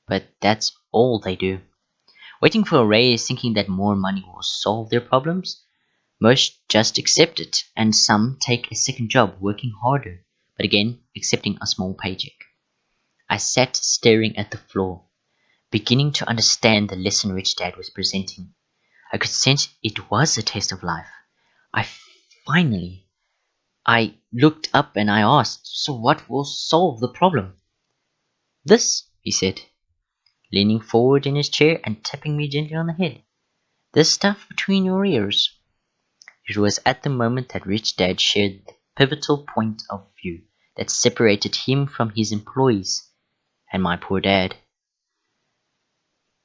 But that's all they do. Waiting for a raise thinking that more money will solve their problems? Most just accept it, and some take a second job working harder, but again accepting a small paycheck. I sat staring at the floor, beginning to understand the lesson Rich Dad was presenting. I could sense it was a test of life. I looked up and I asked, so what will solve the problem? This, he said, leaning forward in his chair and tapping me gently on the head. This stuff between your ears. It was at the moment that Rich Dad shared the pivotal point of view that separated him from his employees and my poor dad,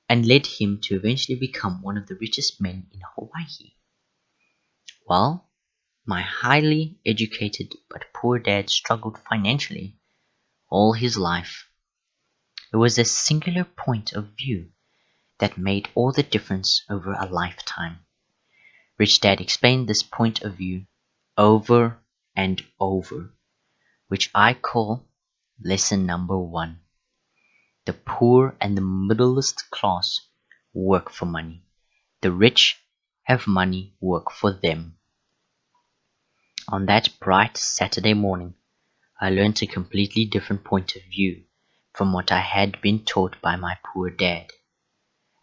and led him to eventually become one of the richest men in Hawaii. While my highly educated but poor dad struggled financially all his life, it was a singular point of view that made all the difference over a lifetime. Rich Dad explained this point of view over and over, which I call lesson number 1. The poor and the middlest class work for money. The rich have money work for them. On that bright Saturday morning, I learned a completely different point of view from what I had been taught by my poor dad.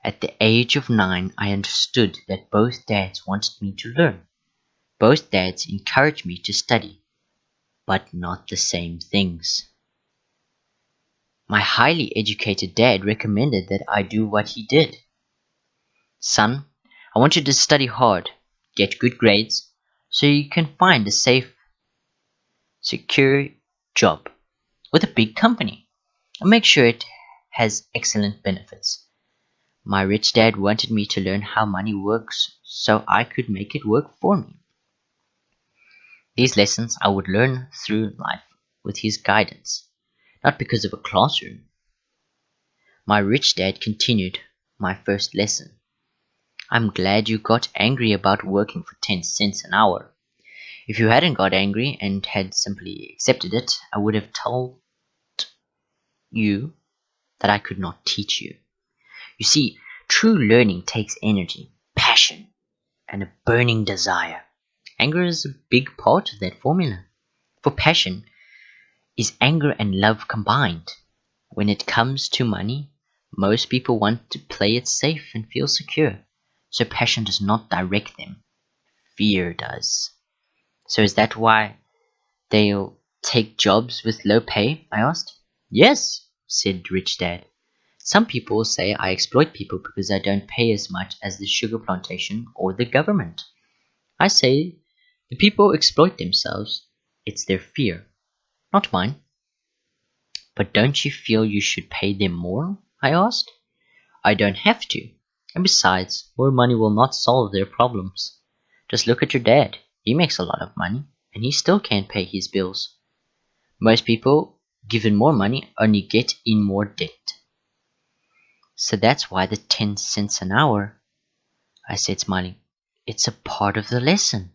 At the age of 9, I understood that both dads wanted me to learn. Both dads encouraged me to study, but not the same things. My highly educated dad recommended that I do what he did. Son, I want you to study hard, get good grades, so you can find a safe, secure job with a big company, and make sure it has excellent benefits. My rich dad wanted me to learn how money works so I could make it work for me. These lessons I would learn through life with his guidance, not because of a classroom. My rich dad continued my first lesson. I'm glad you got angry about working for 10 cents an hour. If you hadn't got angry and had simply accepted it, I would have told you that I could not teach you. You see, true learning takes energy, passion, and a burning desire. Anger is a big part of that formula. For passion is anger and love combined. When it comes to money, most people want to play it safe and feel secure. So passion does not direct them. Fear does. So is that why they'll take jobs with low pay? I asked. Yes, said Rich Dad. Some people say I exploit people because I don't pay as much as the sugar plantation or the government. I say the people exploit themselves. It's their fear, not mine. But don't you feel you should pay them more? I asked. I don't have to. And besides, more money will not solve their problems. Just look at your dad. He makes a lot of money, and he still can't pay his bills. Most people, given more money, only get in more debt. So that's why the 10 cents an hour, I said, smiling. It's a part of the lesson.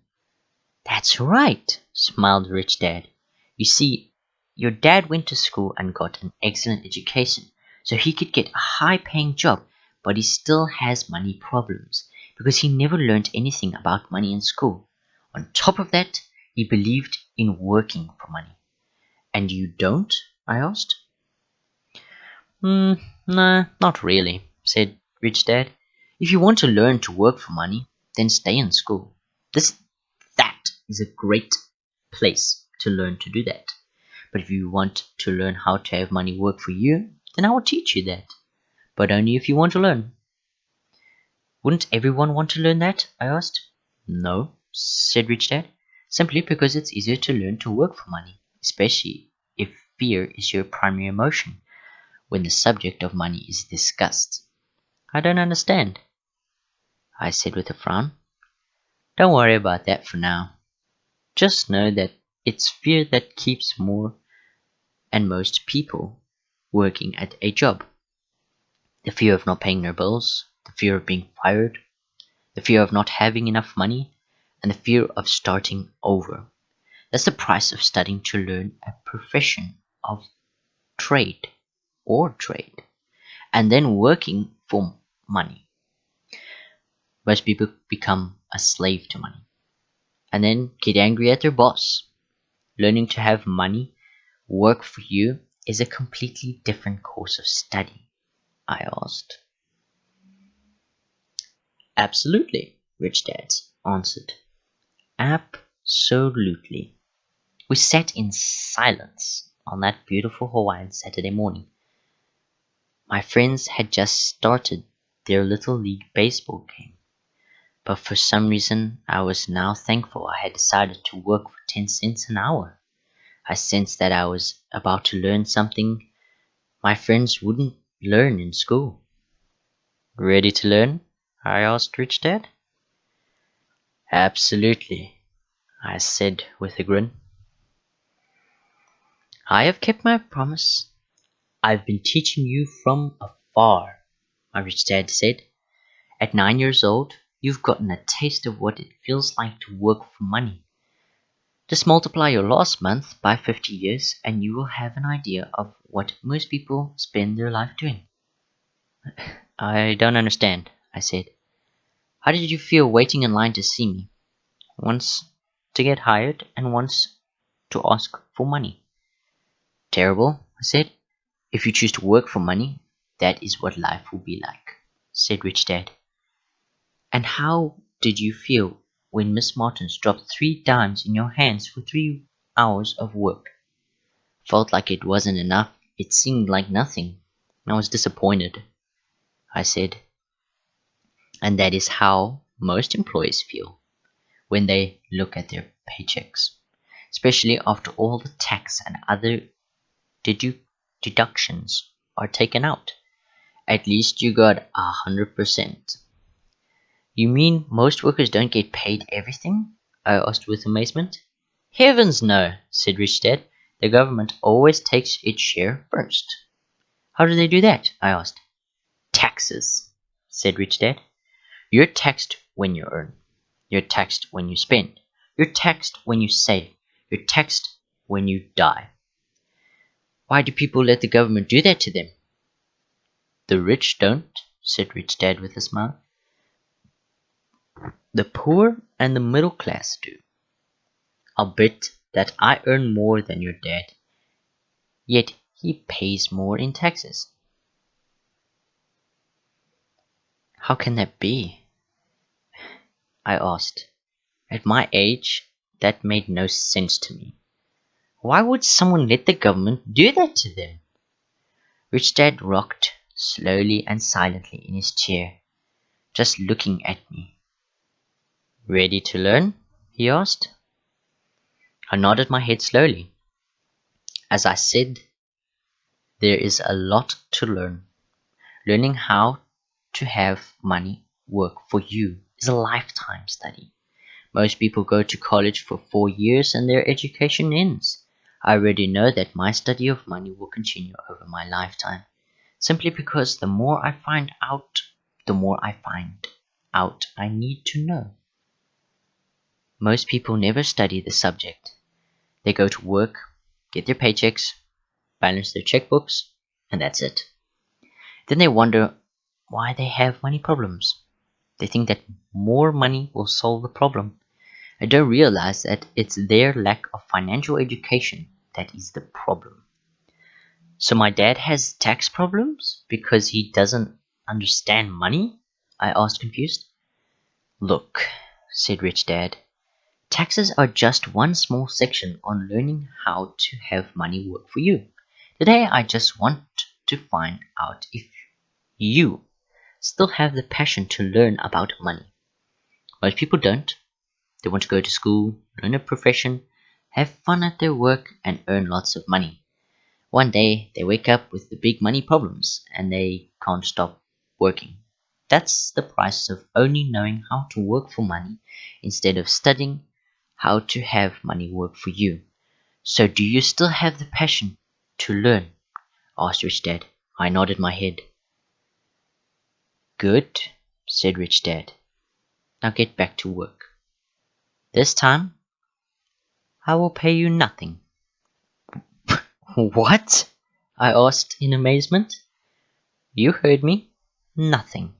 That's right, smiled Rich Dad. You see, your dad went to school and got an excellent education, so he could get a high-paying job, but he still has money problems because he never learned anything about money in school. On top of that, he believed in working for money. And you don't? I asked. Nah, not really, said Rich Dad. If you want to learn to work for money, then stay in school. That is a great place to learn to do that. But if you want to learn how to have money work for you, then I will teach you that. But only if you want to learn. Wouldn't everyone want to learn that? I asked. No, said Rich Dad. Simply because it's easier to learn to work for money, especially if fear is your primary emotion when the subject of money is discussed. I don't understand. I said with a frown. Don't worry about that for now. Just know that it's fear that keeps more and most people working at a job. The fear of not paying their bills, the fear of being fired, the fear of not having enough money, and the fear of starting over. That's the price of studying to learn a profession of trade and then working for money. Most people become a slave to money and then get angry at their boss. Learning to have money work for you is a completely different course of study, I asked. Absolutely, Rich Dad answered. Absolutely. We sat in silence on that beautiful Hawaiian Saturday morning. My friends had just started their little league baseball game, but for some reason I was now thankful I had decided to work for 10 cents an hour. I sensed that I was about to learn something my friends wouldn't learn in school. Ready to learn? I asked Rich Dad. Absolutely, I said with a grin. I have kept my promise. I've been teaching you from afar, my rich dad said. At 9 years old, you've gotten a taste of what it feels like to work for money. Just multiply your last month by 50 years and you will have an idea of what most people spend their life doing. I don't understand, I said. How did you feel waiting in line to see me? Once to get hired and once to ask for money. Terrible, I said. If you choose to work for money, that is what life will be like, said Rich Dad. And how did you feel when Miss Martins dropped 3 dimes in your hands for 3 hours of work? Felt like it wasn't enough. It seemed like nothing. I was disappointed, I said. And that is how most employees feel when they look at their paychecks, especially after all the tax and other deductions are taken out. At least you got 100%. You mean most workers don't get paid everything? I asked with amazement. Heavens no, said Rich Dad. The government always takes its share first. How do they do that? I asked. Taxes, said Rich Dad. You're taxed when you earn. You're taxed when you spend. You're taxed when you save. You're taxed when you die. Why do people let the government do that to them? The rich don't, said Rich Dad with a smile. The poor and the middle class do. I'll bet that I earn more than your dad, yet he pays more in taxes. How can that be? I asked. At my age, that made no sense to me. Why would someone let the government do that to them? Rich Dad rocked slowly and silently in his chair, just looking at me. Ready to learn? He asked. I nodded my head slowly. As I said, there is a lot to learn. Learning how to have money work for you is a lifetime study. Most people go to college for 4 years and their education ends. I already know that my study of money will continue over my lifetime, simply because the more I find out, I need to know. Most people never study the subject. They go to work, get their paychecks, balance their checkbooks, and that's it. Then they wonder why they have money problems. They think that more money will solve the problem. I don't realize that it's their lack of financial education that is the problem. So my dad has tax problems because he doesn't understand money? I asked confused. Look, said Rich Dad, taxes are just one small section on learning how to have money work for you. Today I just want to find out if you still have the passion to learn about money. Most people don't. They want to go to school, learn a profession, have fun at their work, and earn lots of money. One day they wake up with the big money problems and they can't stop working. That's the price of only knowing how to work for money instead of studying how to have money work for you. So do you still have the passion to learn? Asked Rich Dad. I nodded my head. Good, said Rich Dad. Now get back to work. This time, I will pay you nothing. What? I asked in amazement. You heard me. Nothing.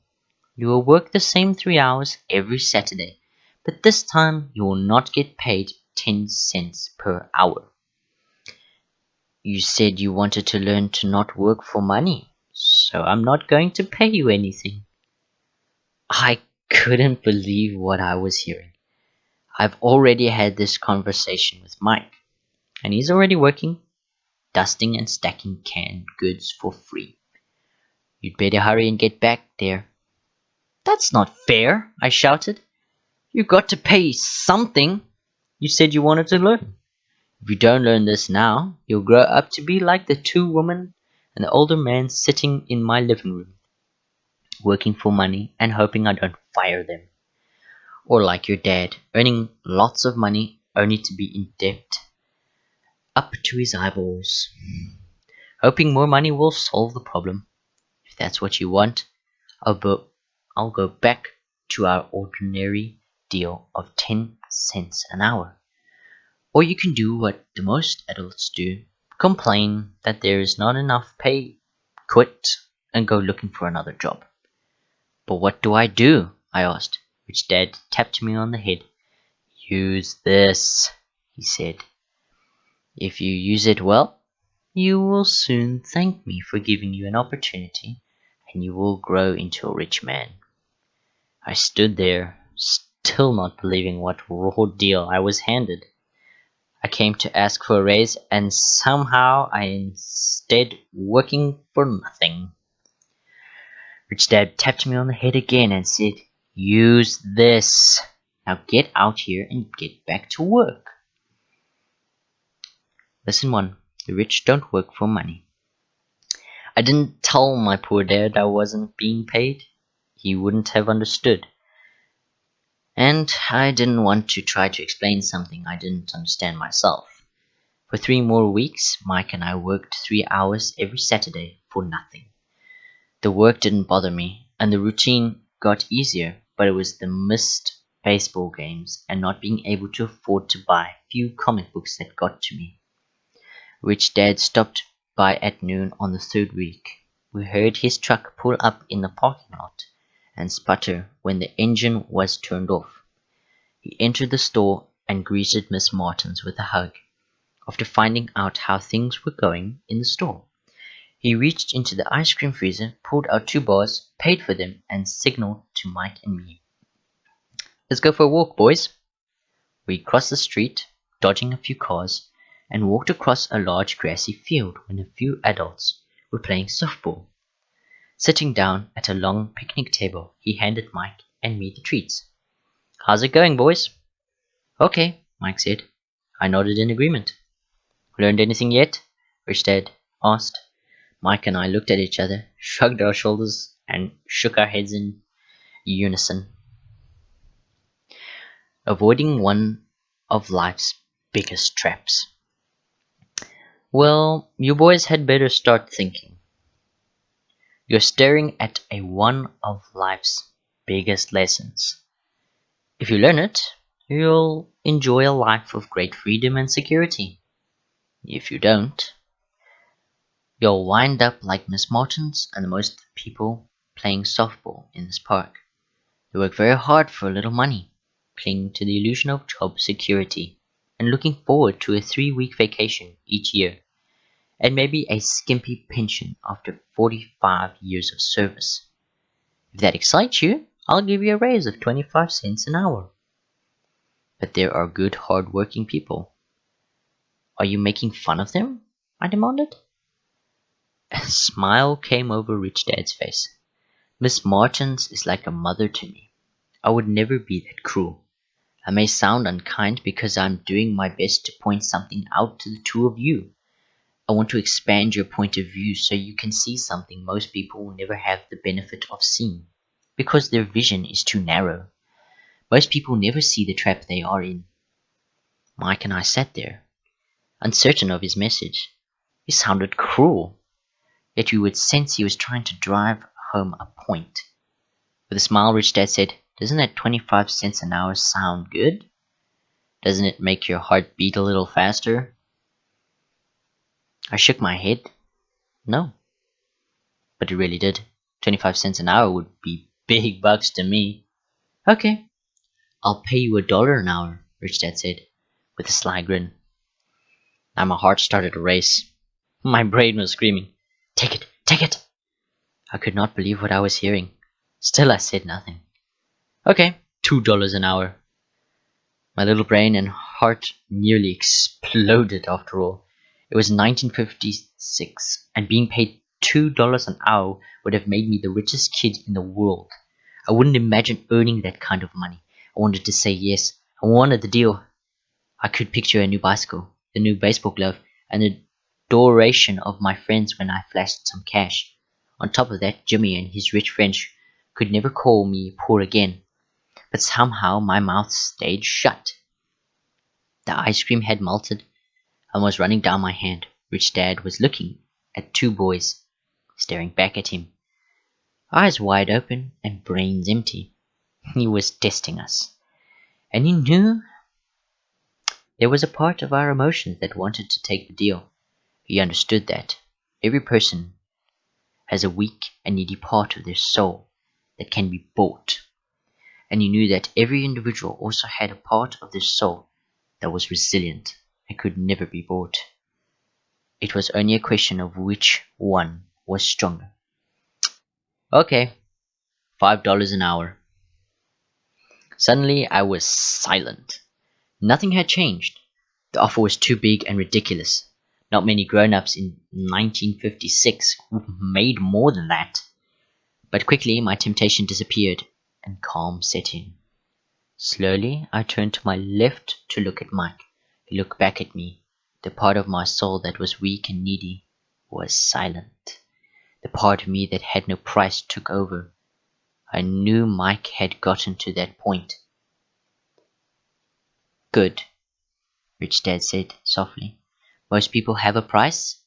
You will work the same 3 hours every Saturday, but this time you will not get paid 10 cents per hour. You said you wanted to learn to not work for money, so I'm not going to pay you anything. I couldn't believe what I was hearing. I've already had this conversation with Mike, and he's already working, dusting and stacking canned goods for free. You'd better hurry and get back there. That's not fair, I shouted. You got to pay something. You said you wanted to learn. If you don't learn this now, you'll grow up to be like the 2 women and the older man sitting in my living room, working for money and hoping I don't fire them. Or like your dad, earning lots of money only to be in debt up to his eyeballs, hoping more money will solve the problem. If that's what you want, I'll go back to our ordinary deal of 10 cents an hour. Or you can do what the most adults do, complain that there is not enough pay, quit, and go looking for another job. But what do? I asked, which Dad tapped me on the head. Use this, he said. If you use it well, you will soon thank me for giving you an opportunity, and you will grow into a rich man. I stood there, still not believing what raw deal I was handed. I came to ask for a raise, and somehow I instead working for nothing. Rich Dad tapped me on the head again and said, Use this. Now get out here and get back to work. Lesson 1. The rich don't work for money. I didn't tell my poor dad I wasn't being paid. He wouldn't have understood. And I didn't want to try to explain something I didn't understand myself. For 3 more weeks, Mike and I worked 3 hours every Saturday for nothing. The work didn't bother me, and the routine got easier, but it was the missed baseball games and not being able to afford to buy a few comic books that got to me. Rich Dad stopped by at noon on the 3rd week. We heard his truck pull up in the parking lot and sputter when the engine was turned off. He entered the store and greeted Miss Martins with a hug. After finding out how things were going in the store, he reached into the ice cream freezer, pulled out 2 bars, paid for them, and signaled to Mike and me. Let's go for a walk, boys. We crossed the street, dodging a few cars, and walked across a large grassy field when a few adults were playing softball. Sitting down at a long picnic table, he handed Mike and me the treats. How's it going, boys? Okay, Mike said. I nodded in agreement. Learned anything yet? Rich Dad asked. Mike and I looked at each other, shrugged our shoulders, and shook our heads in unison. Avoiding one of life's biggest traps. Well, you boys had better start thinking. You're staring at one of life's biggest lessons. If you learn it, you'll enjoy a life of great freedom and security. If you don't, you'll wind up like Miss Martins and most people playing softball in this park. They work very hard for a little money, cling to the illusion of job security, and looking forward to a 3-week vacation each year, and maybe a skimpy pension after 45 years of service. If that excites you, I'll give you a raise of 25 cents an hour. But there are good, hard-working people. Are you making fun of them? I demanded. A smile came over Rich Dad's face. Miss Martins is like a mother to me. I would never be that cruel. I may sound unkind because I'm doing my best to point something out to the 2 of you. I want to expand your point of view so you can see something most people will never have the benefit of seeing. because their vision is too narrow. Most people never see the trap they are in. Mike and I sat there, uncertain of his message. He sounded cruel, yet you would sense he was trying to drive home a point. With a smile, Rich Dad said, "Doesn't that 25 cents an hour sound good? Doesn't it make your heart beat a little faster?" I shook my head. No. But it really did. 25 cents an hour would be big bucks to me. "Okay, I'll pay you $1 an hour," Rich Dad said, with a sly grin. Now my heart started to race. My brain was screaming, "Take it, take it!" I could not believe what I was hearing. Still I said nothing. "Okay, $2 an hour." My little brain and heart nearly exploded after all. It was 1956, and being paid $2 an hour would have made me the richest kid in the world. I wouldn't imagine earning that kind of money. I wanted to say yes. I wanted the deal. I could picture a new bicycle, the new baseball glove, and the adoration of my friends when I flashed some cash. On top of that, Jimmy and his rich friends could never call me poor again. But somehow my mouth stayed shut. The ice cream had melted and was running down my hand. Rich Dad was looking at two boys, staring back at him, eyes wide open and brains empty. He was testing us. And he knew there was a part of our emotions that wanted to take the deal. He understood that every person has a weak and needy part of their soul that can be bought. And he knew that every individual also had a part of their soul that was resilient and could never be bought. It was only a question of which one was stronger. "Okay, $5 an hour." Suddenly I was silent. Nothing had changed. The offer was too big and ridiculous. Not many grown-ups in 1956 made more than that. But quickly my temptation disappeared and calm set in. Slowly I turned to my left to look at Mike. He looked back at me. The part of my soul that was weak and needy was silent. The part of me that had no price took over. I knew Mike had gotten to that point. "Good," Rich Dad said softly. "Most people have a price,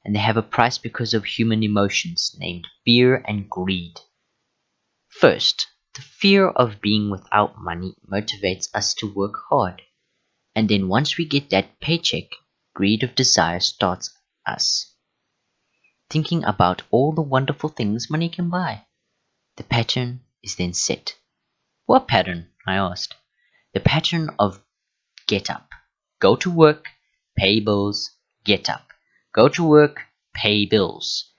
and they have a price because of human emotions named fear and greed. First, the fear of being without money motivates us to work hard. And then once we get that paycheck, greed of desire starts us thinking about all the wonderful things money can buy. The pattern is then set." "What pattern?" I asked. "The pattern of get up, go to work, pay bills, get up, go to work, pay bills."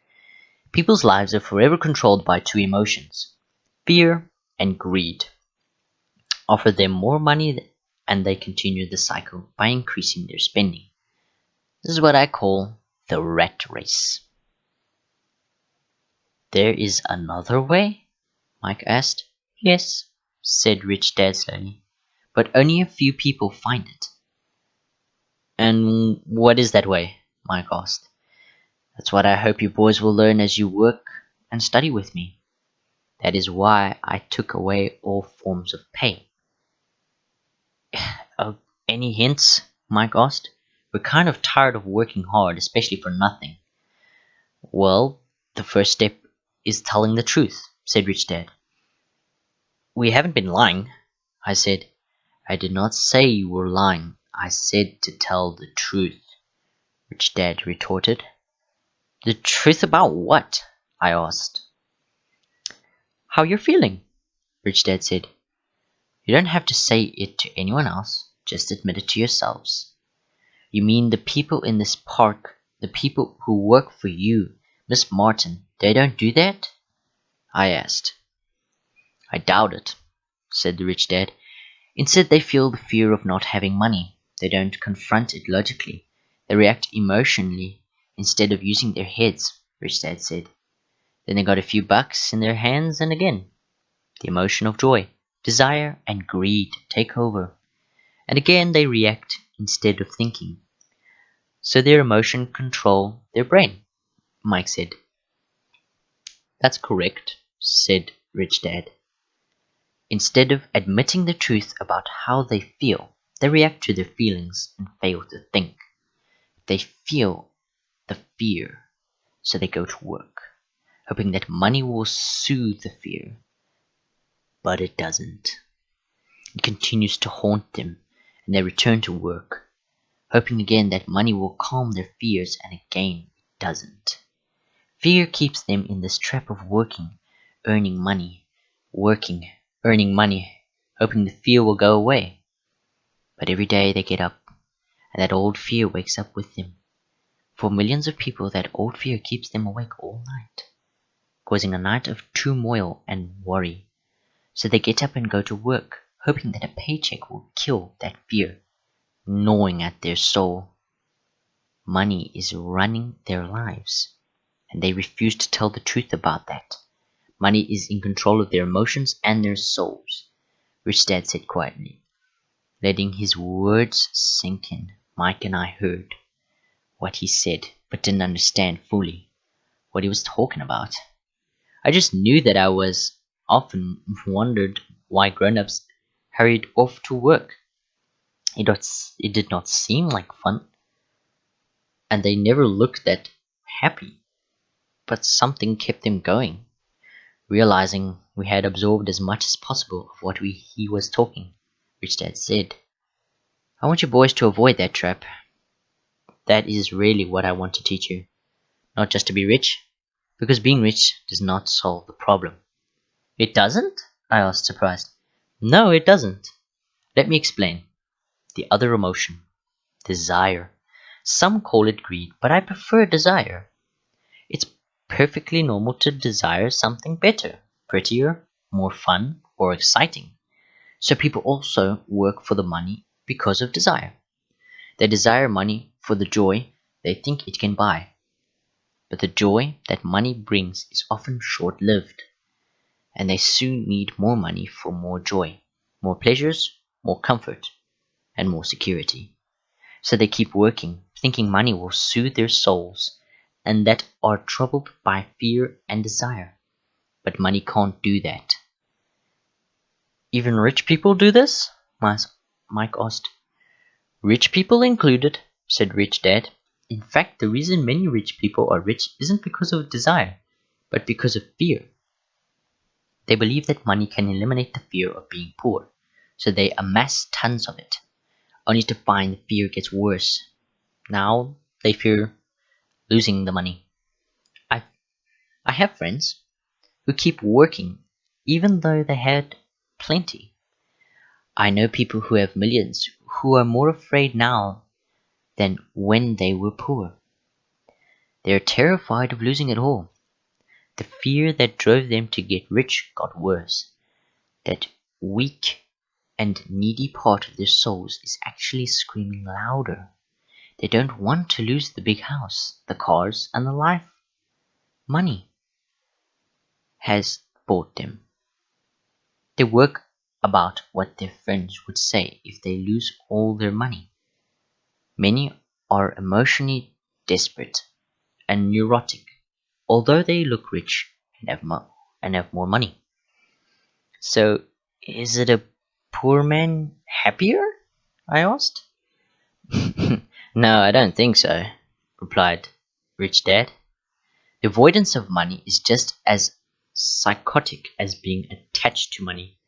People's lives are forever controlled by two emotions, fear and greed. Offer them more money and they continue the cycle by increasing their spending. This is what I call the rat race. "There is another way?" Mike asked. "Yes," said Rich Dad slowly, "but only a few people find it." "And what is that way?" Mike asked. "That's what I hope you boys will learn as you work and study with me. That is why I took away all forms of pay." "Oh, any hints?" Mike asked. "We're kind of tired of working hard, especially for nothing." "Well, the first step is telling the truth," said Rich Dad. "We haven't been lying," I said. "I did not say you were lying. I said to tell the truth," Rich Dad retorted. "The truth about what?" I asked. "How you're feeling," Rich Dad said. "You don't have to say it to anyone else. Just admit it to yourselves." "You mean the people in this park, the people who work for you, Miss Martin, they don't do that?" I asked. "I doubt it," said the Rich Dad. "Instead, they feel the fear of not having money. They don't confront it logically. They react emotionally instead of using their heads," Rich Dad said. "Then they got a few bucks in their hands and again, the emotion of joy, desire, and greed take over. And again they react instead of thinking. So their emotion control their brain," Mike said. "That's correct," said Rich Dad. Instead of admitting the truth about how they feel, they react to their feelings and fail to think. They feel the fear, so they go to work, hoping that money will soothe the fear. But it doesn't. It continues to haunt them, and they return to work, hoping again that money will calm their fears, and again it doesn't. Fear keeps them in this trap of working, earning money, hoping the fear will go away. But every day they get up, and that old fear wakes up with them. For millions of people, that old fear keeps them awake all night, causing a night of turmoil and worry. So they get up and go to work, hoping that a paycheck will kill that fear, gnawing at their soul. Money is running their lives, and they refuse to tell the truth about that. Money is in control of their emotions and their souls, Rich Dad said quietly. Letting his words sink in, Mike and I heard what he said, but didn't understand fully what he was talking about. I just knew that I was often wondered why grown-ups hurried off to work. It did not seem like fun, and they never looked that happy, but something kept them going. Realizing we had absorbed as much as possible of what he was talking, Rich Dad said, I want you boys to avoid that trap. That is really what I want to teach you. Not just to be rich, because being rich does not solve the problem. It doesn't? I asked, surprised. No, it doesn't. Let me explain. The other emotion. Desire. Some call it greed, but I prefer desire. It's perfectly normal to desire something better, prettier, more fun, or exciting. So people also work for the money because of desire. They desire money for the joy they think it can buy. But the joy that money brings is often short-lived, and they soon need more money for more joy, more pleasures, more comfort, and more security. So they keep working, thinking money will soothe their souls, and that are troubled by fear and desire. But money can't do that. Even rich people do this? Mike asked. Rich people included, said Rich Dad. In fact, the reason many rich people are rich isn't because of desire, but because of fear. They believe that money can eliminate the fear of being poor, so they amass tons of it, only to find the fear gets worse. Now they fear losing the money. I have friends who keep working even though they had plenty. I know people who have millions who are more afraid now than when they were poor. They are terrified of losing it all. The fear that drove them to get rich got worse. That weak and needy part of their souls is actually screaming louder. They don't want to lose the big house, the cars, and the life money has bought them. They work about what their friends would say if they lose all their money. Many are emotionally desperate and neurotic, although they look rich and have more money. So, is it a poor man happier? I asked. No, I don't think so, replied Rich Dad. The avoidance of money is just as psychotic as being attached to money.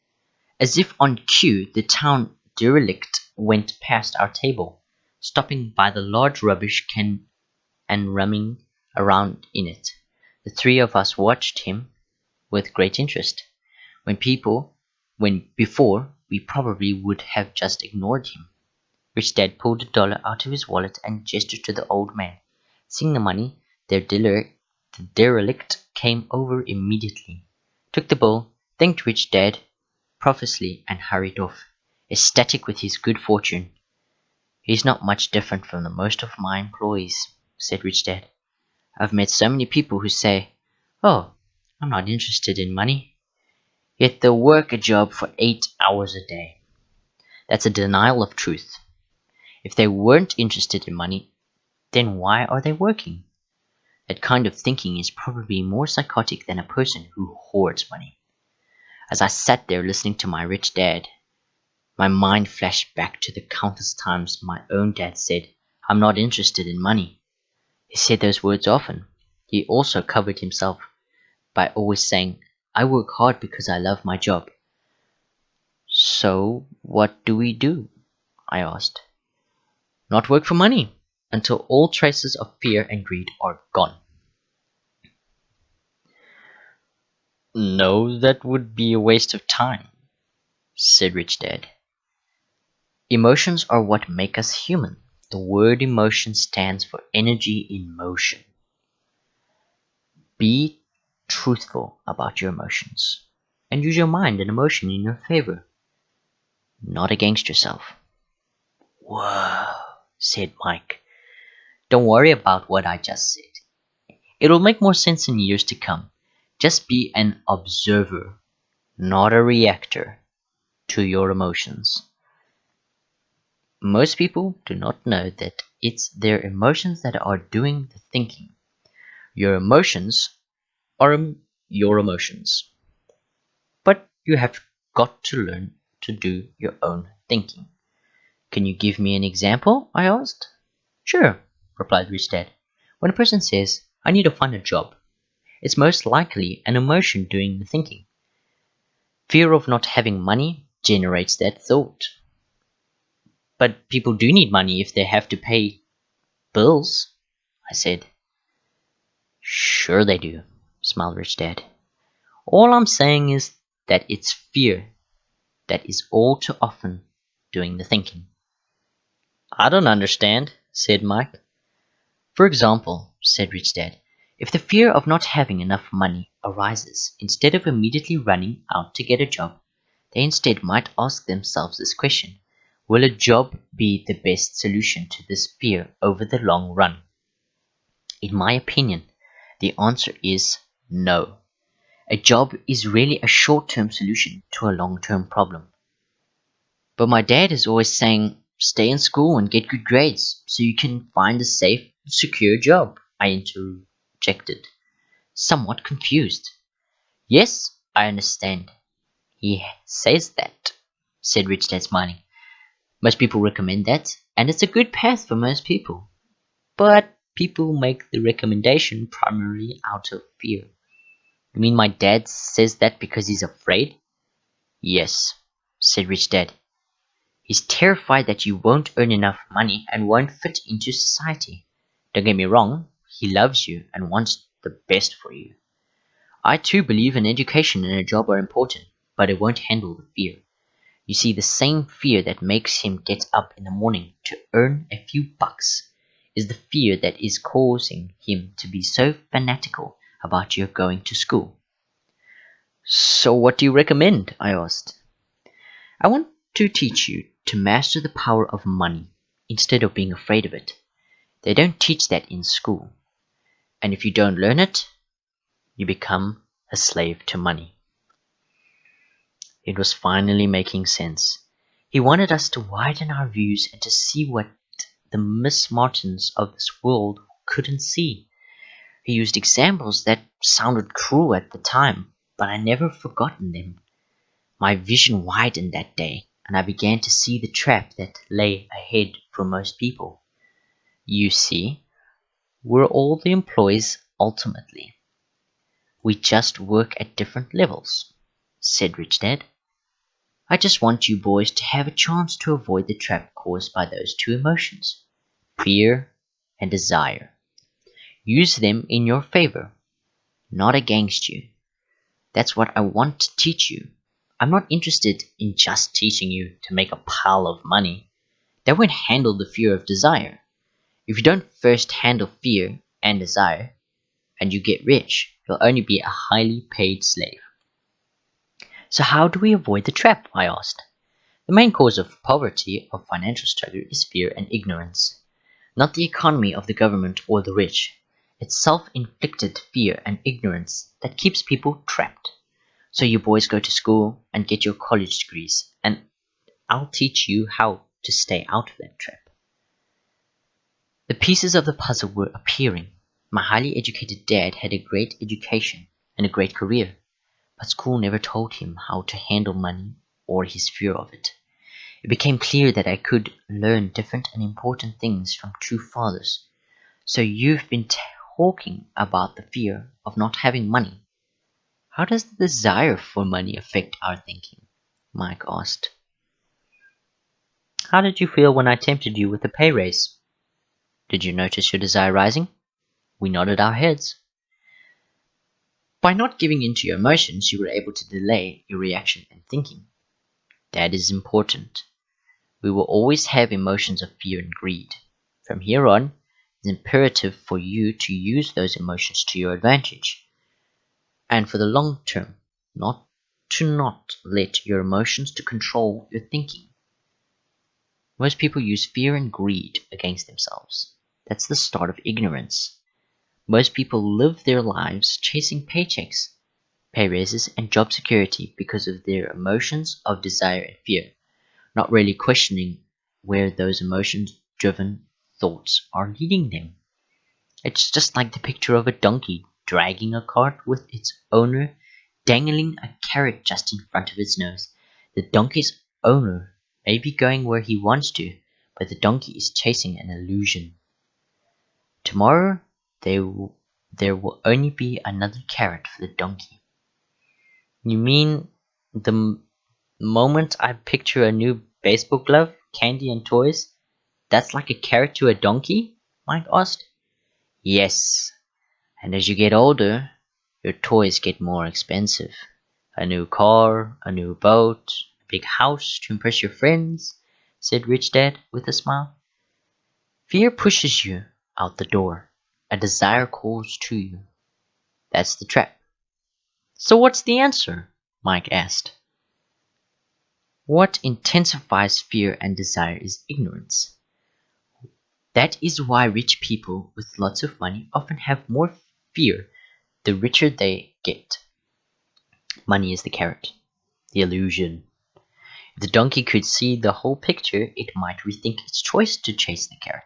As if on cue, the town derelict went past our table, stopping by the large rubbish can and running around in it. The three of us watched him with great interest. When before, we probably would have just ignored him. Rich Dad pulled $1 out of his wallet and gestured to the old man. Seeing the money, the derelict came over immediately, took the bill, thanked Rich Dad profusely, and hurried off, ecstatic with his good fortune. He's not much different from the most of my employees, said Rich Dad. I've met so many people who say, oh, I'm not interested in money. Yet they'll work a job for 8 hours a day. That's a denial of truth. If they weren't interested in money, then why are they working? That kind of thinking is probably more psychotic than a person who hoards money. As I sat there listening to my rich dad, my mind flashed back to the countless times my own dad said, "I'm not interested in money." He said those words often. He also covered himself by always saying, "I work hard because I love my job." "So what do we do?" I asked. "Not work for money until all traces of fear and greed are gone." "No, that would be a waste of time," said Rich Dad. "Emotions are what make us human. The word emotion stands for energy in motion. Be truthful about your emotions and use your mind and emotion in your favor, not against yourself." "Whoa," said Mike. "Don't worry about what I just said. It'll make more sense in years to come. Just be an observer, not a reactor to your emotions." Most people do not know that it's their emotions that are doing the thinking. Your emotions are your emotions. But you have got to learn to do your own thinking. "Can you give me an example?" I asked. "Sure," replied Rich Dad. "When a person says, 'I need to find a job,' it's most likely an emotion doing the thinking. Fear of not having money generates that thought." "But people do need money if they have to pay bills," I said. "Sure they do," smiled Rich Dad. "All I'm saying is that it's fear that is all too often doing the thinking." "I don't understand," said Mike. "For example," said Rich Dad, "if the fear of not having enough money arises, instead of immediately running out to get a job, they instead might ask themselves this question: will a job be the best solution to this fear over the long run? In my opinion, the answer is no. A job is really a short-term solution to a long-term problem." "But my dad is always saying, 'Stay in school and get good grades so you can find a safe, secure job,'" I interjected, somewhat confused. "Yes, I understand. He says that," said Rich Dad, smiling. "Most people recommend that, and it's a good path for most people. But people make the recommendation primarily out of fear." "You mean my dad says that because he's afraid?" "Yes," said Rich Dad. "He's terrified that you won't earn enough money and won't fit into society. Don't get me wrong, he loves you and wants the best for you. I too believe an education and a job are important, but it won't handle the fear. You see, the same fear that makes him get up in the morning to earn a few bucks is the fear that is causing him to be so fanatical about your going to school." "So what do you recommend?" I asked. "I want to teach you to master the power of money instead of being afraid of it. They don't teach that in school. And if you don't learn it, you become a slave to money." It was finally making sense. He wanted us to widen our views and to see what the Miss Martins of this world couldn't see. He used examples that sounded cruel at the time, but I never forgotten them. My vision widened that day, and I began to see the trap that lay ahead for most people. You see, we're all the employees ultimately. We just work at different levels," said Rich Dad. "I just want you boys to have a chance to avoid the trap caused by those two emotions, fear and desire. Use them in your favor, not against you. That's what I want to teach you. I'm not interested in just teaching you to make a pile of money. That won't handle the fear of desire. If you don't first handle fear and desire, and you get rich, you'll only be a highly paid slave." "So how do we avoid the trap?" I asked. "The main cause of poverty, of financial struggle, is fear and ignorance. Not the economy of the government or the rich. It's self-inflicted fear and ignorance that keeps people trapped. So you boys go to school and get your college degrees, and I'll teach you how to stay out of that trap." The pieces of the puzzle were appearing. My highly educated dad had a great education and a great career, but school never told him how to handle money or his fear of it. It became clear that I could learn different and important things from two fathers. So you've been talking about the fear of not having money. How does the desire for money affect our thinking? Mike asked. How did you feel when I tempted you with a pay raise? Did you notice your desire rising? We nodded our heads. By not giving in to your emotions, you were able to delay your reaction and thinking. That is important. We will always have emotions of fear and greed. From here on, it's imperative for you to use those emotions to your advantage. And for the long term, not let your emotions to control your thinking. Most people use fear and greed against themselves. That's the start of ignorance. Most people live their lives chasing paychecks, pay raises, and job security because of their emotions of desire and fear, not really questioning where those emotions-driven thoughts are leading them. It's just like the picture of a donkey dragging a cart with its owner dangling a carrot just in front of its nose. The donkey's owner may be going where he wants to, but the donkey is chasing an illusion. Tomorrow, there will only be another carrot for the donkey. You mean the moment I picture a new baseball glove, candy, and toys, that's like a carrot to a donkey? Mike asked. Yes, and as you get older, your toys get more expensive. A new car, a new boat, a big house to impress your friends, said Rich Dad with a smile. Fear pushes you out the door. A desire calls to you. That's the trap. So what's the answer? Mike asked. What intensifies fear and desire is ignorance. That is why rich people with lots of money often have more fear the richer they get. Money is the carrot, the illusion. If the donkey could see the whole picture, it might rethink its choice to chase the carrot.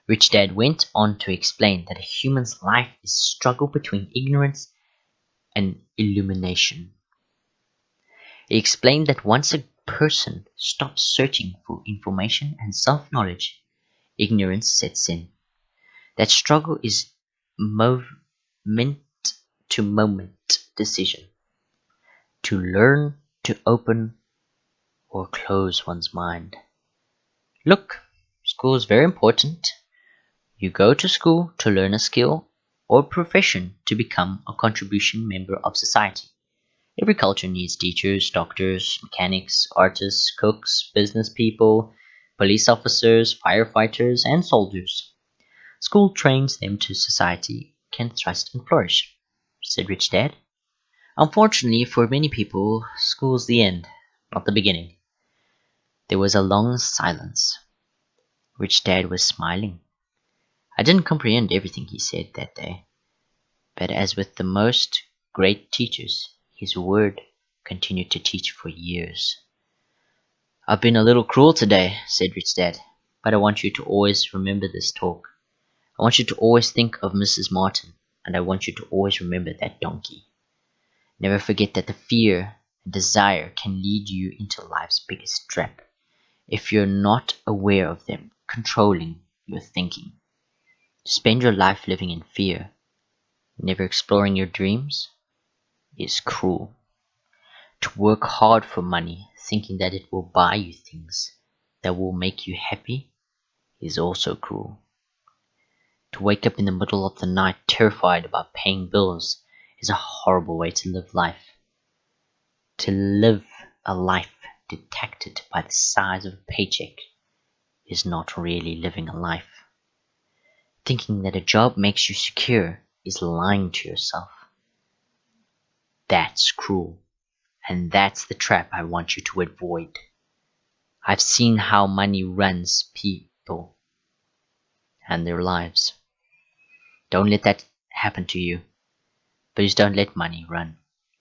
Rich Dad went on to explain that a human's life is a struggle between ignorance and illumination. He explained that once a person stops searching for information and self-knowledge, ignorance sets in. That struggle is moment-to-moment decision. To learn, to open, or close one's mind. Look, school is very important. You go to school to learn a skill or profession to become a contribution member of society. Every culture needs teachers, doctors, mechanics, artists, cooks, business people, police officers, firefighters, and soldiers. School trains them to society can thrust and flourish, said Rich Dad. Unfortunately for many people, school's the end, not the beginning. There was a long silence. Rich Dad was smiling. I didn't comprehend everything he said that day, but as with the most great teachers, his word continued to teach for years. I've been a little cruel today, said Rich Dad, but I want you to always remember this talk. I want you to always think of Mrs. Martin, and I want you to always remember that donkey. Never forget that the fear and desire can lead you into life's biggest trap if you're not aware of them controlling your thinking. To spend your life living in fear, never exploring your dreams, is cruel. To work hard for money, thinking that it will buy you things that will make you happy, is also cruel. To wake up in the middle of the night terrified about paying bills is a horrible way to live life. To live a life detected by the size of a paycheck is not really living a life. Thinking that a job makes you secure is lying to yourself. That's cruel, and that's the trap I want you to avoid. I've seen how money runs people and their lives. Don't let that happen to you. Please don't let money run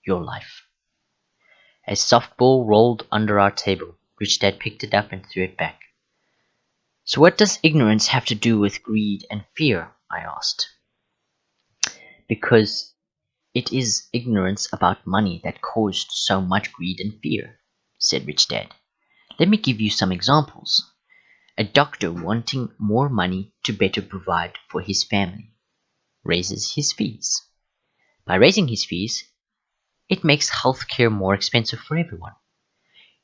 your life. A softball rolled under our table. Rich Dad picked it up and threw it back. So what does ignorance have to do with greed and fear? I asked. Because It is ignorance about money that caused so much greed and fear, said Rich Dad. Let me give you some examples. A doctor wanting more money to better provide for his family raises his fees. By raising his fees, it makes healthcare more expensive for everyone.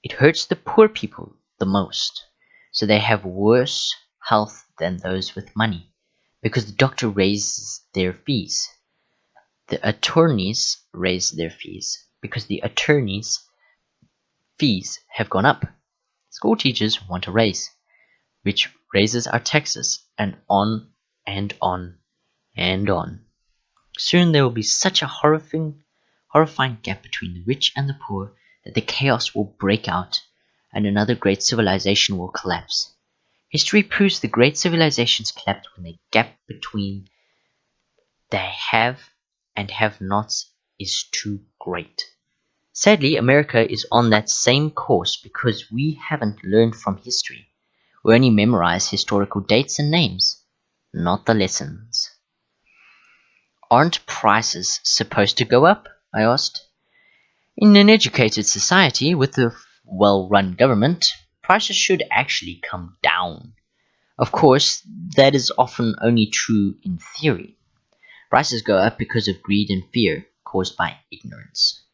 It hurts the poor people the most, so they have worse health than those with money, because the doctor raises their fees. The attorneys raise their fees, because the attorneys' fees have gone up. School teachers want a raise, which raises our taxes, and on and on and on. Soon there will be such a horrifying gap between the rich and the poor that the chaos will break out and another great civilization will collapse. History proves the great civilizations collapsed when the gap between the have and have-nots is too great. Sadly, America is on that same course because we haven't learned from history. We only memorize historical dates and names, not the lessons. Aren't prices supposed to go up? I asked. In an educated society with a well-run government, prices should actually come down. Of course, that is often only true in theory. Prices go up because of greed and fear caused by ignorance.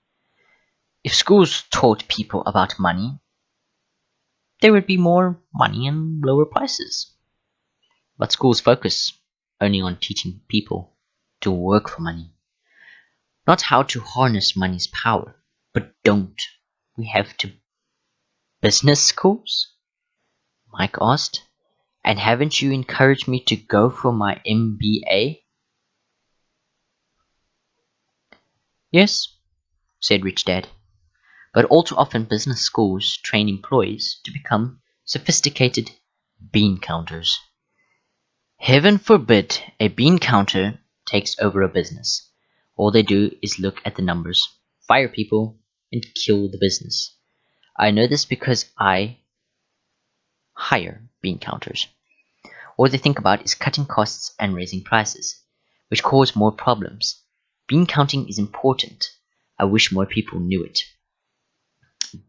If schools taught people about money, there would be more money and lower prices. But schools focus only on teaching people to work for money, not how to harness money's power. But don't we have to business schools? Mike asked. And haven't you encouraged me to go for my MBA? Yes, said Rich Dad. But all too often business schools train employees to become sophisticated bean counters. Heaven forbid a bean counter takes over a business. All they do is look at the numbers, fire people, and kill the business. I know this because I hire bean counters. All they think about is cutting costs and raising prices, which cause more problems. Bean counting is important. I wish more people knew it.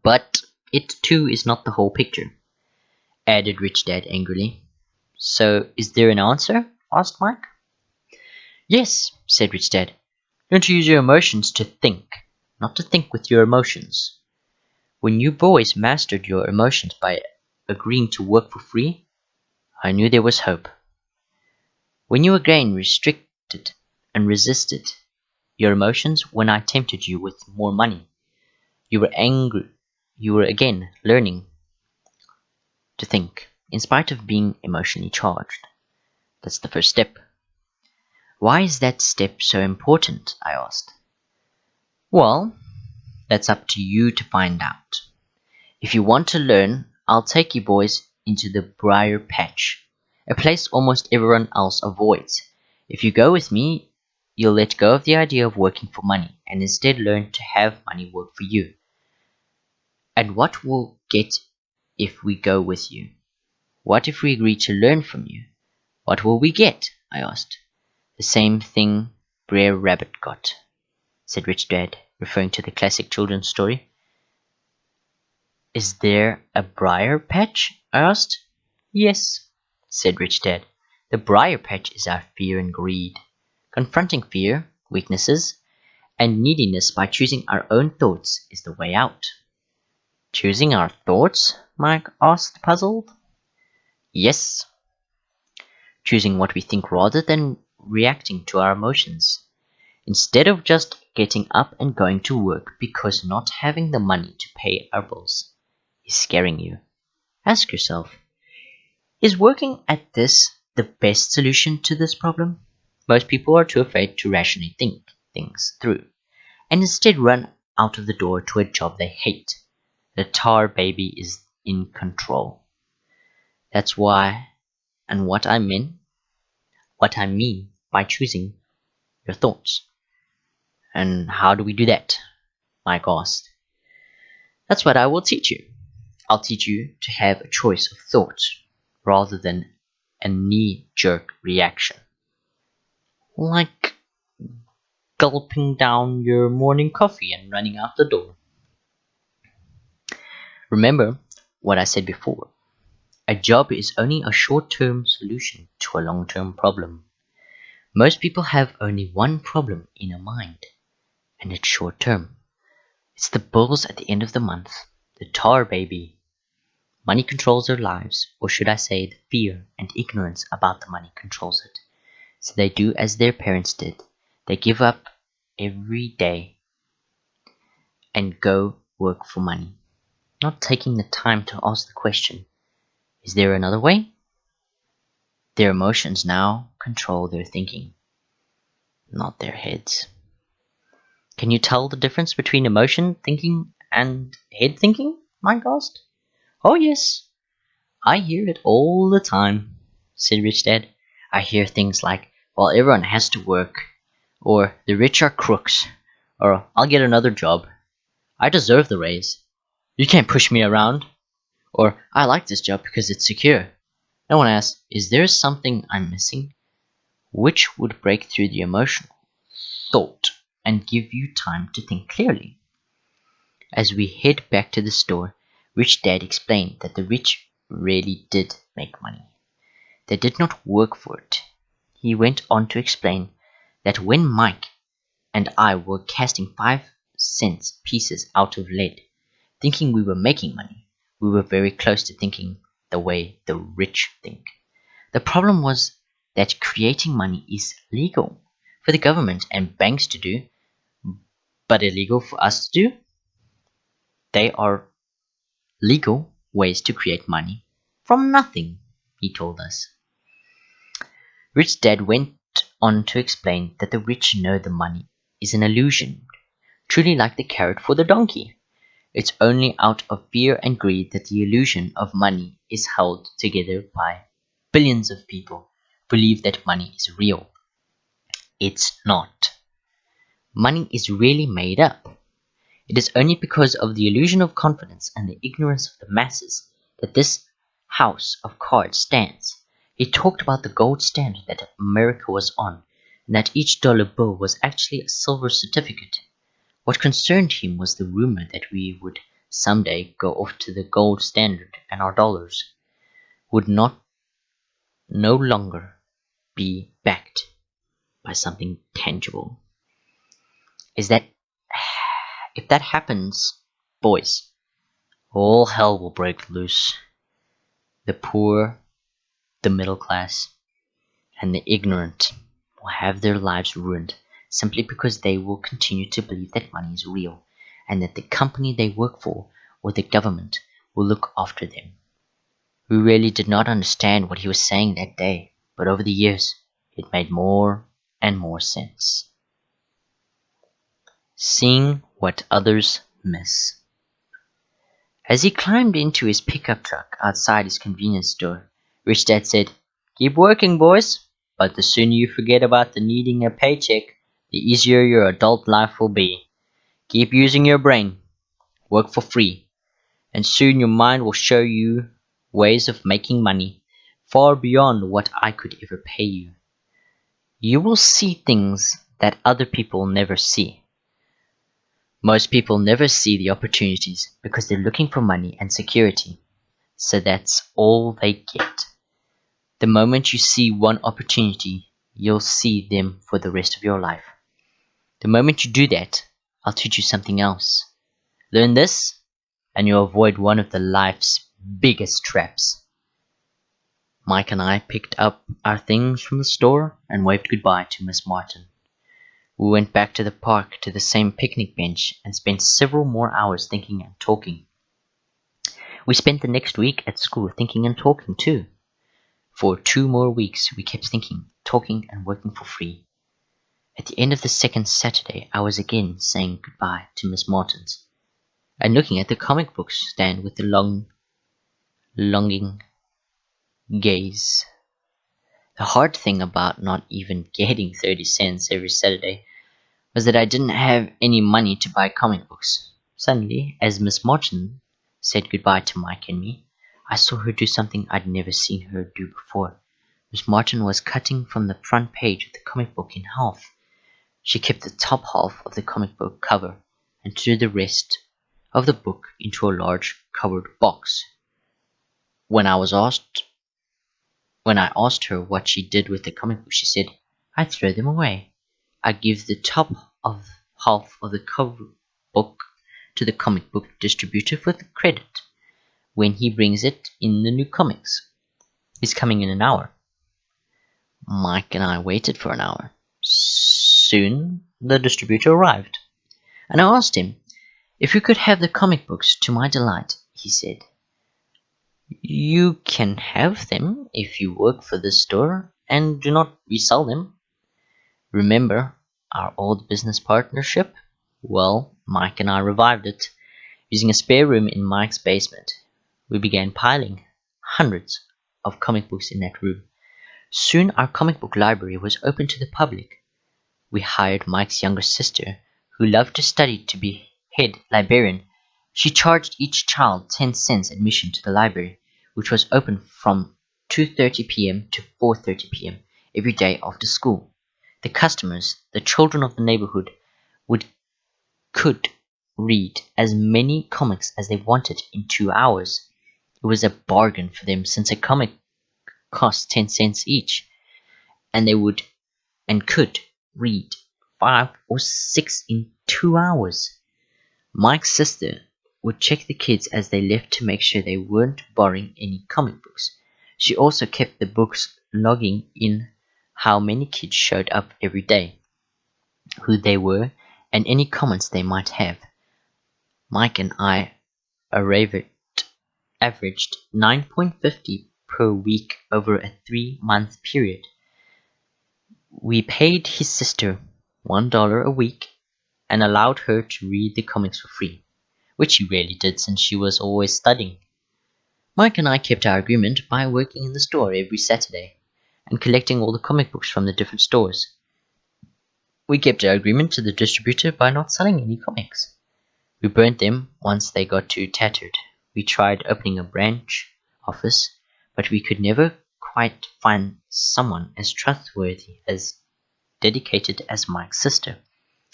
But it too is not the whole picture, added Rich Dad angrily. So, is there an answer? Asked Mike. Yes, said Rich Dad. Don't use your emotions to think, not to think with your emotions. When you boys mastered your emotions by agreeing to work for free, I knew there was hope. When you again restricted and resisted your emotions when I tempted you with more money, you were angry. You were again learning to think, in spite of being emotionally charged. That's the first step. Why is that step so important? I asked. Well, that's up to you to find out. If you want to learn, I'll take you boys into the briar patch, a place almost everyone else avoids. If you go with me, you'll let go of the idea of working for money and instead learn to have money work for you. And what will get if we go with you? What if we agree to learn from you? What will we get? I asked. The same thing Brer Rabbit got, said Rich Dad, referring to the classic children's story. Is there a briar patch? I asked. Yes, said Rich Dad. The briar patch is our fear and greed. Confronting fear, weaknesses, and neediness by choosing our own thoughts is the way out. Choosing our thoughts? Mike asked, puzzled. Yes. Choosing what we think rather than reacting to our emotions. Instead of just getting up and going to work because not having the money to pay our bills is scaring you. Ask yourself, is working at this the best solution to this problem? Most people are too afraid to rationally think things through, and instead run out of the door to a job they hate. The tar baby is in control. That's why, and what I mean by choosing your thoughts. And how do we do that? Mike asked. That's what I will teach you. I'll teach you to have a choice of thoughts rather than a knee-jerk reaction. Like gulping down your morning coffee and running out the door. Remember what I said before. A job is only a short-term solution to a long-term problem. Most people have only one problem in their mind, and it's short-term. It's the bills at the end of the month, the tar baby. Money controls their lives, or should I say the fear and ignorance about the money controls it. So they do as their parents did. They give up every day and go work for money, not taking the time to ask the question, is there another way? Their emotions now control their thinking, not their heads. Can you tell the difference between emotion thinking and head thinking, Mike asked. Oh yes, I hear it all the time, said Rich Dad. I hear things like, well, everyone has to work, or the rich are crooks, or I'll get another job. I deserve the raise. You can't push me around. Or I like this job because it's secure. No one asks, is there something I'm missing? Which would break through the emotional thought and give you time to think clearly. As we head back to the store, Rich Dad explained that the rich really did make money. They did not work for it. He went on to explain that when Mike and I were casting 5-cent pieces out of lead, thinking we were making money, we were very close to thinking the way the rich think. The problem was that creating money is legal for the government and banks to do, but illegal for us to do. They are legal ways to create money from nothing, he told us. Rich Dad went on to explain that the rich know the money is an illusion, truly like the carrot for the donkey. It's only out of fear and greed that the illusion of money is held together by billions of people who believe that money is real. It's not. Money is really made up. It is only because of the illusion of confidence and the ignorance of the masses that this house of cards stands. He talked about the gold standard that America was on, and that each dollar bill was actually a silver certificate. What concerned him was the rumor that we would someday go off to the gold standard and our dollars would no longer be backed by something tangible. If that happens, boys, all hell will break loose. The poor, the middle class, and the ignorant will have their lives ruined simply because they will continue to believe that money is real and that the company they work for or the government will look after them. We really did not understand what he was saying that day, but over the years it made more and more sense. Seeing what others miss. As he climbed into his pickup truck outside his convenience store, Rich Dad said, "Keep working, boys, but the sooner you forget about the needing a paycheck, the easier your adult life will be. Keep using your brain. Work for free. And soon your mind will show you ways of making money far beyond what I could ever pay you. You will see things that other people never see. Most people never see the opportunities because they're looking for money and security. So that's all they get. The moment you see one opportunity, you'll see them for the rest of your life. The moment you do that, I'll teach you something else. Learn this, and you'll avoid one of the life's biggest traps." Mike and I picked up our things from the store and waved goodbye to Miss Martin. We went back to the park to the same picnic bench and spent several more hours thinking and talking. We spent the next week at school thinking and talking too. For 2 more weeks we kept thinking, talking, and working for free. At the end of the second Saturday, I was again saying goodbye to Miss Martin's and looking at the comic book stand with the longing gaze. The hard thing about not even getting 30 cents every Saturday was that I didn't have any money to buy comic books. Suddenly, as Miss Martin said goodbye to Mike and me, I saw her do something I'd never seen her do before. Miss Martin was cutting from the front page of the comic book in half. She kept the top half of the comic book cover and threw the rest of the book into a large covered box. When I asked her what she did with the comic book, she said, "I throw them away. I give the top of half of the cover book to the comic book distributor for the credit when he brings it in the new comics. He's coming in an hour." Mike and I waited for an hour. Soon the distributor arrived, and I asked him if we could have the comic books. To my delight, he said, "You can have them if you work for this store and do not resell them." Remember our old business partnership? Well, Mike and I revived it. Using a spare room in Mike's basement, we began piling hundreds of comic books in that room. Soon our comic book library was open to the public. We hired Mike's younger sister, who loved to study, to be head librarian. She charged each child 10 cents admission to the library, which was open from 2:30 p.m. to 4:30 p.m. every day after school. The customers, the children of the neighborhood, could read as many comics as they wanted in 2 hours. It was a bargain for them, since a comic cost 10 cents each, and they could read 5 or 6 in 2 hours. Mike's sister would check the kids as they left to make sure they weren't borrowing any comic books. She also kept the books, logging in how many kids showed up every day, who they were, and any comments they might have. Mike and I averaged $9.50 per week over a 3-month period. We paid his sister $1 a week and allowed her to read the comics for free, which she rarely did since she was always studying. Mike and I kept our agreement by working in the store every Saturday and collecting all the comic books from the different stores. We kept our agreement to the distributor by not selling any comics. We burnt them once they got too tattered. We tried opening a branch office, but we could never quite find someone as trustworthy, as dedicated as Mike's sister.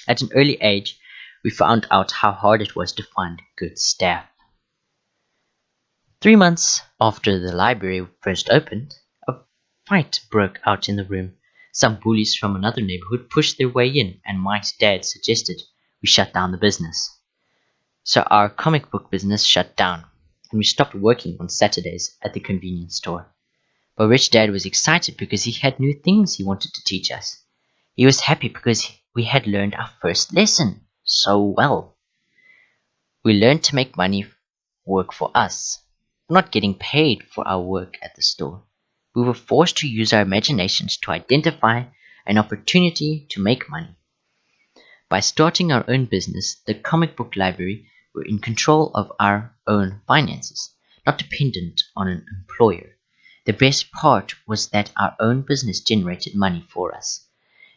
At an early age, we found out how hard it was to find good staff. 3 months after the library first opened, a fight broke out in the room. Some bullies from another neighborhood pushed their way in, and Mike's dad suggested we shut down the business. So our comic book business shut down, and we stopped working on Saturdays at the convenience store. But Rich Dad was excited because he had new things he wanted to teach us. He was happy because we had learned our first lesson so well. We learned to make money work for us, not getting paid for our work at the store. We were forced to use our imaginations to identify an opportunity to make money. By starting our own business, the comic book library, were in control of our own finances, not dependent on an employer. The best part was that our own business generated money for us.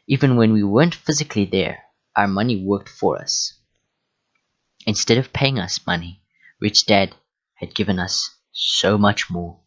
Even when we weren't physically there, our money worked for us. Instead of paying us money, Rich Dad had given us so much more.